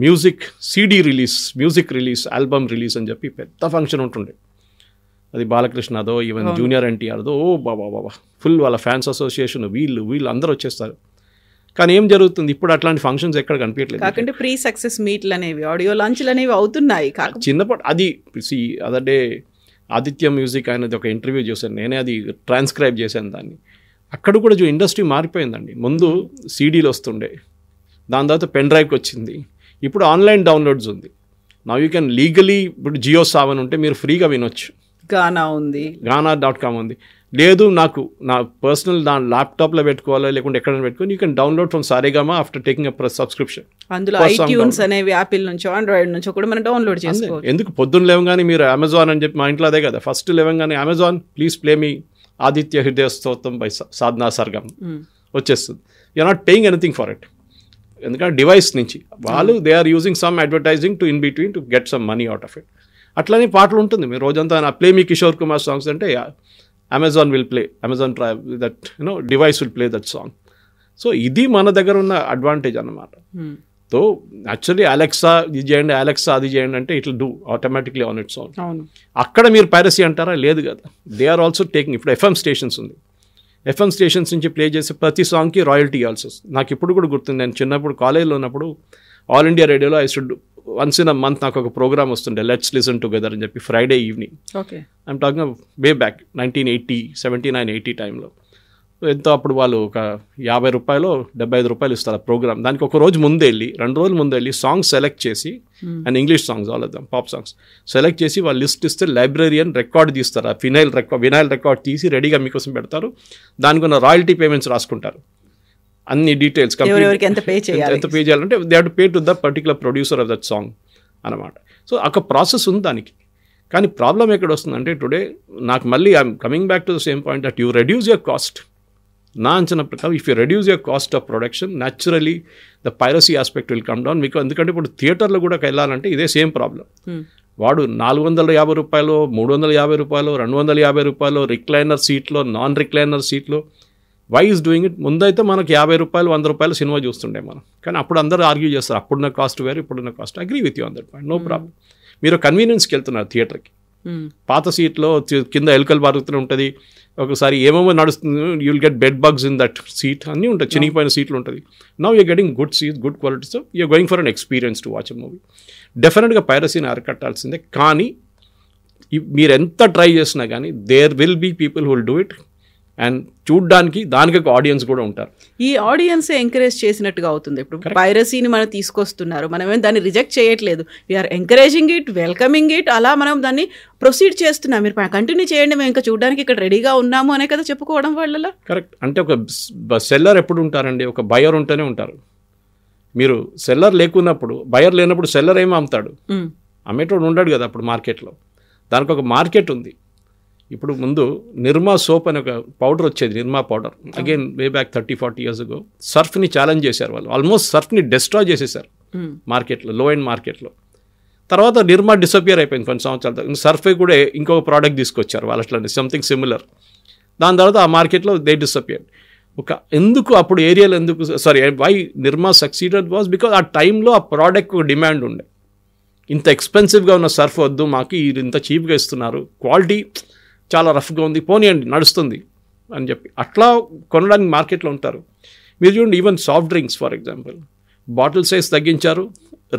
Music CD release, music release, album release అని చెప్పి పెద్ద ఫంక్షన్ ఉంటుండే. అది బాలకృష్ణదో ఈవెన్ జూనియర్ ఎన్టీఆర్దో, ఓ బాబా ఫుల్ వాళ్ళ ఫ్యాన్స్ అసోసియేషన్ వీళ్ళు అందరూ వచ్చేస్తారు. కానీ ఏం జరుగుతుంది ఇప్పుడు, అట్లాంటి ఫంక్షన్స్ ఎక్కడ కనిపించట్లేదు.
కాకంటే ప్రీ సక్సెస్ మీట్లు అనేవి, ఆడియో లాంచ్లు అనేవి అవుతున్నాయి.
చిన్నప్పుడు అది అదర్ డే ఆదిత్య మ్యూజిక్ అనేది ఒక ఇంటర్వ్యూ చేశాను, నేనే అది ట్రాన్స్క్రైబ్ చేశాను దాన్ని. అక్కడ కూడా ఇండస్ట్రీ మారిపోయిందండి. ముందు CDలు వస్తుండే, దాని తర్వాత పెన్ డ్రైవ్కి వచ్చింది, ఇప్పుడు ఆన్లైన్ డౌన్లోడ్స్ ఉంది. నౌ యూ కెన్ లీగలీ, ఇప్పుడు జియో సావన్ ఉంటే మీరు ఫ్రీగా వినొచ్చు,
గానా ఉంది,
గానా.com ఉంది. లేదు నాకు నా పర్సనల్ దాని ల్యాప్టాప్లో పెట్టుకోవాలా లేకుంటే ఎక్కడైనా పెట్టుకొని you can download from Saregama after taking a subscription.
అందులో iTunes అనేవి యాపిల్ నుంచో ఆండ్రాయిడ్ నుంచో కూడా మనం డౌన్లోడ్ చేసుకోవచ్చు.
ఎందుకు పొద్దున్న లేవగానే మీరు అమెజాన్ అని చెప్పి, మా ఇంట్లో అదే కదా, ఫస్ట్ లేవగానే Amazon please play me Aditya Hridaya Stotram by Sadhana Sargam వచ్చేస్తుంది. You're not paying anything for it, ఎందుకంటే డివైస్ నుంచి వాళ్ళు they are using some advertising to in between to get some money out of it. అట్లనే పాటలు ఉంటుంది, మీరు రోజంతా నా play me Kishore Kumar songs అంటే Amazon will play, Amazon that device will play that song. So ఇది మన దగ్గర ఉన్న అడ్వాంటేజ్ అన్నమాట. సో యాక్చువల్లీ అలెక్సా ఇది చేయండి, అలెక్సా అది చేయండి అంటే it will do automatically on its own. అక్కడ మీరు పైరసీ అంటారా? లేదు కదా. దే ఆర్ ఆల్సో టేకింగ్, ఇప్పుడు FM స్టేషన్స్ ఉంది, FM స్టేషన్స్ నుంచి ప్లే చేసే ప్రతి సాంగ్కి రాయల్టీ ఇవ్వాల్సి వస్తుంది. నాకు ఇప్పుడు కూడా గుర్తుంది, నేను చిన్నప్పుడు కాలేజ్లో ఉన్నప్పుడు ఆల్ ఇండియా రేడియోలో I should once in a month నాకు ఒక ప్రోగ్రామ్ వస్తుండే, లెట్స్ లిసన్ టుగెదర్ అని చెప్పి, Friday evening. I'm talking way back 1980, 79-80 టైంలో. ఎంతో అప్పుడు వాళ్ళు ఒక ₹50, ₹75 ఇస్తారు ఆ ప్రోగ్రామ్. దానికి ఒక రోజు ముందే వెళ్ళి, 2 రోజుల ముందే వెళ్ళి సాంగ్స్ సెలెక్ట్ చేసి, and English songs all of them pop songs select చేసి వాళ్ళు లిస్ట్ ఇస్తే లైబ్రరీయన్ రికార్డ్ తీస్తారు, ఆ వినైల్ రికార్డ్ తీసి రెడీగా మీకోసం పెడతారు. దానికి ఉన్న రాయల్టీ పేమెంట్స్ రాసుకుంటారు, అన్ని డీటెయిల్స్
ఎంత పే
చేయాలంటే they have to pay to the particular producer of that song అనమాట. సో ఒక ప్రాసెస్ ఉంది దానికి. కానీ ప్రాబ్లం ఎక్కడ వస్తుందంటే టుడే నాకు మళ్ళీ I'm coming back to the same point that you reduce your cost. నా అంచనా ప్రకారం if you reduce your cost of production, naturally the piracy aspect will come down. మీకు ఎందుకంటే ఇప్పుడు థియేటర్లో కూడా వెళ్ళాలంటే ఇదే సేమ్ ప్రాబ్లం. వాడు ₹450, ₹350, ₹250 రిక్లైనర్ సీట్లో, నాన్ రిక్లైనర్ సీట్లో. Why is doing it? ముందైతే మనకి ₹50, ₹100 సినిమా చూస్తుండే మనం. కానీ అప్పుడు అందరూ ఆర్గ్యూ చేస్తారు, అప్పుడున్న కాస్ట్ వేరు, ఇప్పుడున్న cost. Agree with you on that point, no problem. మీరు కన్వీనియన్స్కి వెళ్తున్నారు థియేటర్కి, పాత సీట్లో కింద ఎలుకలు బారుతూనే ఉంటుంది, ఒకసారి ఏమేమో నడుస్తుంది, you will get bed bugs in that seat, అన్నీ ఉంటాయి, చినిగిపోయిన సీట్లు ఉంటుంది. Now you're getting good seat, good quality, so you're going for an experience to watch a movie. డెఫినెట్గా పైరసీని అరికట్టాల్సిందే. కానీ మీరు ఎంత ట్రై చేసినా కానీ there will be people who will do it, and చూడ్డానికి దానికి ఒక ఆడియన్స్ కూడా ఉంటారు.
ఈ ఆడియన్స్ ఎంకరేజ్ చేసినట్టుగా అవుతుంది. ఇప్పుడు పైరసీని మనం తీసుకొస్తున్నారు, మనమేం దాన్ని రిజెక్ట్ చేయట్లేదు, we're encouraging it, welcoming it, అలా మనం దాన్ని ప్రొసీడ్ చేస్తున్నాం. మీరు కంటిన్యూ చేయండి, మేము ఇంకా చూడడానికి ఇక్కడ రెడీగా ఉన్నాము అనే కదా చెప్పుకోవడం వాళ్ళ.
కరెక్ట్. అంటే ఒక సెల్లర్ ఎప్పుడు ఉంటారండి? ఒక బయర్ ఉంటేనే ఉంటారు. మీరు సెల్లర్ లేకున్నప్పుడు, బయర్ లేనప్పుడు సెల్లర్ ఏమో అమ్ముతాడు, అమ్మేటోడు ఉండడు కదా అప్పుడు మార్కెట్లో. దానికి ఒక మార్కెట్ ఉంది. ఇప్పుడు ముందు నిర్మా సోప్ అనే ఒక పౌడర్ వచ్చేది, Nirma powder, again way back 30-40 years ago. సర్ఫ్ని ఛాలెంజ్ చేశారు వాళ్ళు, ఆల్మోస్ట్ సర్ఫ్ని డిస్ట్రాయ్ చేసేసారు మార్కెట్లో, లో ఎండ్ మార్కెట్లో. తర్వాత నిర్మా డిసపియర్ అయిపోయింది కొన్ని సంవత్సరాల తర్వాత. సర్ఫ్ కూడా ఇంకొక ప్రోడక్ట్ తీసుకొచ్చారు వాళ్ళు, అట్లా సంథింగ్ సిమిలర్. దాని తర్వాత ఆ మార్కెట్లో దే డిసపియర్. ఎందుకు అప్పుడు ఏరియాలో why Nirma succeeded was because ఆ టైంలో ఆ ప్రోడక్ట్ ఒక డిమాండ్ ఉండే. ఇంత ఎక్స్పెన్సివ్గా ఉన్న సర్ఫ్ వద్దు మాకు, ఇంత చీప్గా ఇస్తున్నారు, క్వాలిటీ చాలా రఫ్గా ఉంది, పోనీయండి నడుస్తుంది అని చెప్పి అట్లా కొనడానికి మార్కెట్లో ఉంటారు. మీరు చూడండి, even soft drinks for example, bottle size తగ్గించారు,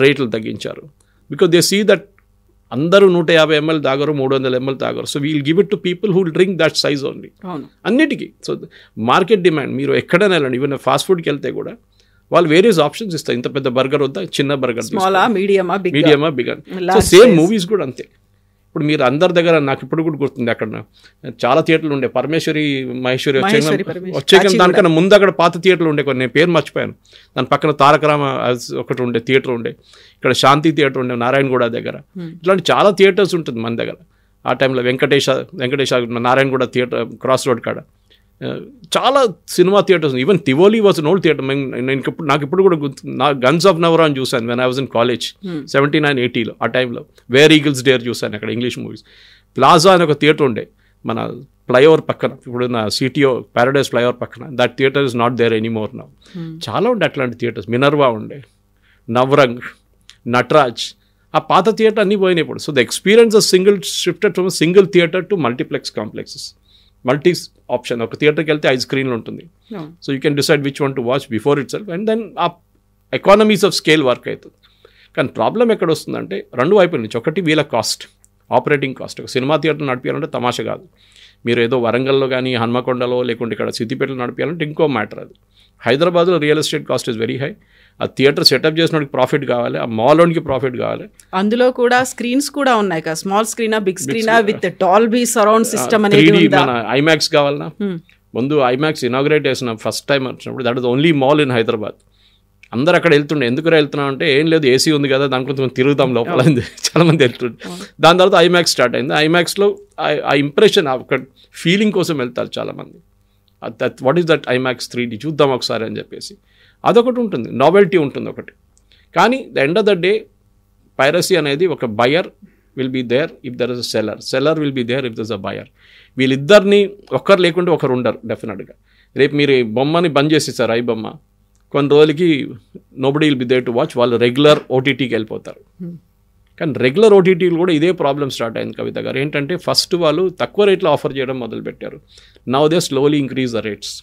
రేట్లు తగ్గించారు. బికాస్ దే సీ దట్ అందరూ 150 ml తాగరు, 300 ml తాగరు. So we'll give it to people who drink that size only. అన్నిటికీ. సో మార్కెట్ డిమాండ్ మీరు ఎక్కడైనా వెళ్ళండి, ఈవెన్ ఫాస్ట్ ఫుడ్కి వెళ్తే కూడా వాళ్ళు వేరియస్ ఆప్షన్స్ ఇస్తారు. ఇంత పెద్ద బర్గర్ వద్దా, చిన్న బర్గర్, మీడియమా, బిగర్. సో సేమ్ మూవీస్ కూడా అంతే. ఇప్పుడు మీరు అందరి దగ్గర, నాకు ఇప్పుడు కూడా గుర్తుంది, అక్కడ చాలా థియేటర్లు ఉండే, పరమేశ్వరి మహేశ్వరి వచ్చే దానికన్నా ముందు అక్కడ పాత థియేటర్లు ఉండే కొన్ని, నేను పేరు మర్చిపోయాను. దాని పక్కన తారకరామ ఒకటి ఉండే థియేటర్ ఉండే, ఇక్కడ శాంతి థియేటర్ ఉండే నారాయణగూడ దగ్గర. ఇట్లాంటి చాలా థియేటర్స్ ఉంటుంది మన దగ్గర. ఆ టైంలో Venkatesa Narayanguda theatre cross road కాడ చాలా cinema theatres. Even Tivoli was an old theatre. నాకు ఇప్పుడు కూడా గన్స్ ఆఫ్ నవరా అని చూశాను when I was in college 79-80లో. ఆ టైంలో వేర్ ఈగిల్స్ డేర్ చూశాను అక్కడ, ఇంగ్లీష్ మూవీస్. ప్లాజా అని ఒక థియేటర్ ఉండే మన ఫ్లైఓవర్ పక్కన, ఇప్పుడు నా సిటీఓ ప్యారడైజ్ ఫ్లైఓవర్ పక్కన. That theatre is not there anymore now. చాలా ఉండే అట్లాంటి థియేటర్స్. మినర్వా ఉండే, నవరంగ్, నటరాజ్. ఆ పాత థియేటర్ అన్నీ పోయినాయి ఇప్పుడు. So the experience of shifted from single theatre to multiplex complexes. Multi option. ఒక థియేటర్కి వెళ్తే 5 స్క్రీన్లు ఉంటుంది. So you can decide which one to watch before itself, and then ఆ ఎకానమీస్ ఆఫ్ స్కేల్ వర్క్ అవుతుంది. కానీ ప్రాబ్లం ఎక్కడ వస్తుందంటే రెండు వైపుల నుంచి. ఒకటి వీళ్ళ కాస్ట్, ఆపరేటింగ్ కాస్ట్. ఒక సినిమా థియేటర్ నడిపించాలంటే తమాషా కాదు. మీరు ఏదో వరంగల్లో కానీ హన్మకొండలో లేకుంటే ఇక్కడ సిద్దిపేటలో నడిపించాలంటే ఇంకో మ్యాటర్ అది. హైదరాబాద్లో real estate cost is very high. ఆ థియేటర్ సెటప్ చేసినోడికి ప్రాఫిట్ కావాలి, ఆ మాల్లోనికి ప్రాఫిట్ కావాలి.
అందులో కూడా స్క్రీన్స్ కూడా ఉన్నాయి కదా, స్మాల్ స్క్రీనా, బిగ్ స్క్రీనా, విత్ డాల్బీ సరౌండ్ సిస్టమ్ అనేది ఉందా?
మన ఐమాక్స్ కావాలన్నా, ముందు ఐమాక్స్ ఇనాగ్రేట్ చేసిన ఫస్ట్ టైం వచ్చినప్పుడు, that is only mall in Hyderabad. అందరు అక్కడ వెళ్తుండే. ఎందుకు వెళ్తున్నాం అంటే, ఏం లేదు ఏసీ ఉంది కదా, దాని కొంచెం తిరుగుతాం లోపల, చాలా మంది వెళ్తుండే. దాని తర్వాత ఐమాక్స్ స్టార్ట్ అయింది. ఐమాక్స్లో ఆ ఇంప్రెషన్, ఒక ఫీలింగ్ కోసం వెళ్తారు చాలామంది. What is that IMAX 3D చూద్దాం ఒకసారి అని చెప్పేసి. అదొకటి ఉంటుంది, నావెల్టీ ఉంటుంది ఒకటి. కానీ the end of the day piracy అనేది, ఒక buyer will be there if there is a seller, seller will be there if there is a buyer. వీళ్ళిద్దరిని ఒక్కరు లేకుంటే ఒకరు ఉండరు డెఫినెట్గా. రేపు మీరు ఈ బొమ్మని బంద్ చేసేసారు, ఐ బొమ్మ, కొన్ని రోజులకి nobody will be there to watch, వాళ్ళు రెగ్యులర్ ఓటీటీకి వెళ్ళిపోతారు. కానీ రెగ్యులర్ ఓటీటీలు కూడా ఇదే ప్రాబ్లం స్టార్ట్ అయింది కవిత గారు. ఏంటంటే ఫస్ట్ వాళ్ళు తక్కువ రేట్లో ఆఫర్ చేయడం మొదలుపెట్టారు. Now they slowly increase the rates,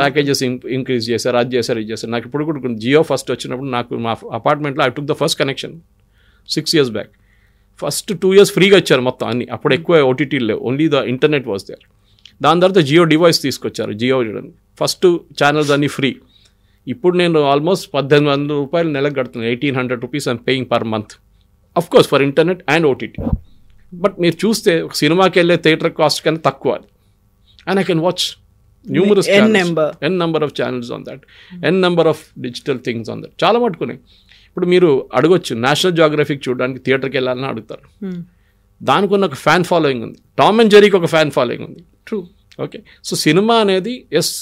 packages increase చేశారు, అది చేశారు, ఇది చేశారు. నాకు ఇప్పుడు కూడా జియో ఫస్ట్ వచ్చినప్పుడు, నాకు మా అపార్ట్మెంట్లో I took the first connection 6 years back. First 2 years ఫ్రీగా ఇచ్చారు మొత్తం అన్ని. అప్పుడు ఎక్కువ ఓటీటీలు లేవు, only the internet was there. దాని తర్వాత జియో డివైస్ తీసుకొచ్చారు, జియో ఫస్ట్ ఛానల్స్ అన్నీ ఫ్రీ. ఇప్పుడు నేను ఆల్మోస్ట్ 1,800 రూపాయలు నెలకు కడుతున్నాను. 1,800 rupees I'm paying per month, of course for internet and OTT. But మీరు చూస్తే ఒక సినిమాకి వెళ్ళే థియేటర్ కాస్ట్ కన్నా తక్కువ, and I can watch numerous n number of channels on that, n number of digital things on that. చాలా మట్టుకున్నాయి. ఇప్పుడు మీరు అడగొచ్చు, నేషనల్ జియోగ్రఫిక్ చూడడానికి థియేటర్కి వెళ్ళాలని అడుగుతారు. దానికి ఉన్న ఒక ఫ్యాన్ ఫాలోయింగ్ ఉంది. టామ్ అండ్ జెర్రీకి ఒక ఫ్యాన్ ఫాలోయింగ్ ఉంది. ట్రూ. ఓకే. సో సినిమా అనేది, ఎస్,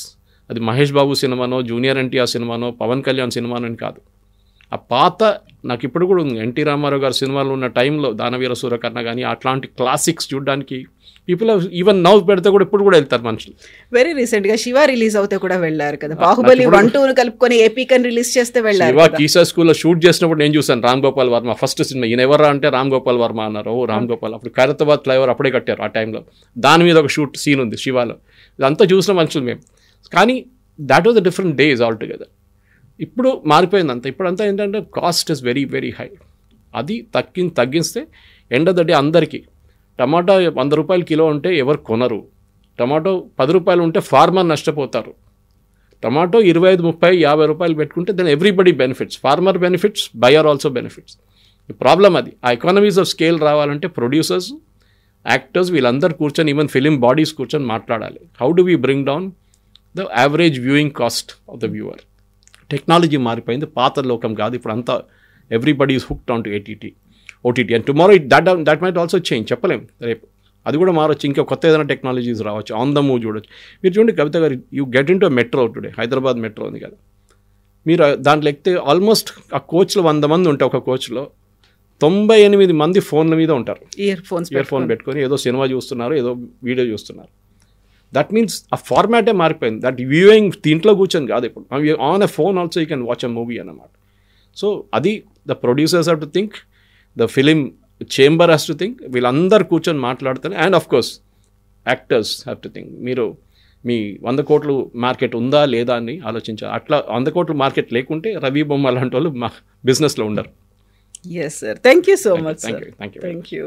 అది మహేష్ బాబు సినిమానో, జూనియర్ ఎన్టీఆర్ సినిమానో, పవన్ కళ్యాణ్ సినిమానో అని కాదు. ఆ పాత, నాకు ఇప్పుడు కూడా ఉంది, ఎన్టీ రామారావు గారి సినిమాలు ఉన్న టైంలో, దానవీర సూరకర్ణ కానీ అట్లాంటి క్లాసిక్స్ చూడడానికి పీపుల్ ఈవెన్ నౌ పెడితే కూడా ఇప్పుడు కూడా వెళ్తారు మనుషులు.
వెరీ రీసెంట్ గా శివ రిలీజ్ అవుతే కూడా వెళ్ళారు కదా, బాహుబలి 1-2 కలుపుకొని ఏపీకన్ రిలీజ్ చేస్తే వెళ్ళారు.
శివ కీసా స్కూల్లో షూట్ చేసినప్పుడు నేను చూసాను రామ్ గోపాల్ వర్మ ఫస్ట్ సినిమా. ఈయన ఎవరా అంటే రామ్ గోపాల్ వర్మ అన్నారు. ఓ రామ్ గోపాల్. అప్పుడు ఖైరతాబాద్ ఫ్లైఓవర్ అప్పుడే కట్టారు ఆ టైంలో. దాని మీద ఒక షూట్ సీన్ ఉంది శివాలో. ఇదంతా చూసిన మనుషులు మేము. కానీ that was the different days all together. ఇప్పుడు మారిపోయింది అంతా. ఇప్పుడంతా ఏంటంటే cost is very very high. అది తగ్గిస్తే ఎండ్ ఆఫ్ ద డే అందరికీ టమాటో 100 రూపాయలు కిలో ఉంటే ఎవరు కొనరు. టమాటో 10 రూపాయలు ఉంటే ఫార్మర్ నష్టపోతారు. టమాటో 25, 30, 50 రూపాయలు పెట్టుకుంటే then everybody benefits. Farmer benefits, buyer also benefits. ఈ ప్రాబ్లం అది. ఆ ఎకానమీస్ ఆఫ్ స్కేల్ రావాలంటే ప్రొడ్యూసర్స్, యాక్టర్స్ వీళ్ళందరూ కూర్చొని, ఈవెన్ ఫిలిం బాడీస్ కూర్చొని మాట్లాడాలి. How do we bring down the average viewing cost of the viewer. Technology మారిపోయింది, పాత లోకం కాదు. ఇప్పుడు అంతా everybody is hooked on to OTT and tomorrow that might also change. చెప్పలేం, రేపు అది కూడా మారొచ్చు. ఇంకా కొత్త ఏదైనా టెక్నాలజీస్ రావచ్చు. ఆన్ ద మూవ్ చూడొచ్చు. మీరు చూడండి కవిత గారు, you get in to metro today. Hyderabad metro ఉంది కదా, మీరు దాంట్లో ఎక్కితే ఆల్మోస్ట్ ఆ కోచ్లో 100 మంది ఉంటే, ఒక కోచ్లో 98 మంది ఫోన్ల మీద ఉంటారు. ఇయర్ ఫోన్ పెట్టుకొని ఏదో సినిమా చూస్తున్నారు, ఏదో వీడియో చూస్తున్నారు. దట్ మీన్స్ ఆ ఫార్మాటే మారిపోయింది. దట్ వ్యూయింగ్ దీంట్లో కూర్చొని కాదు. ఇప్పుడు on a phone also you can watch a movie అన్నమాట. సో అది the producers have to think, the film chamber has to think. వీళ్ళందరూ కూర్చొని మాట్లాడుతారు. And of course actors have to think. మీరు మీ 100 కోట్లు మార్కెట్ ఉందా లేదా అని ఆలోచించాలి. అట్లా 100 కోట్లు మార్కెట్ లేకుంటే రవి బొమ్మ లాంటి వాళ్ళు మా బిజినెస్లో ఉండరు.
Yes sir, thank you so much.
Thank you.
Thank you.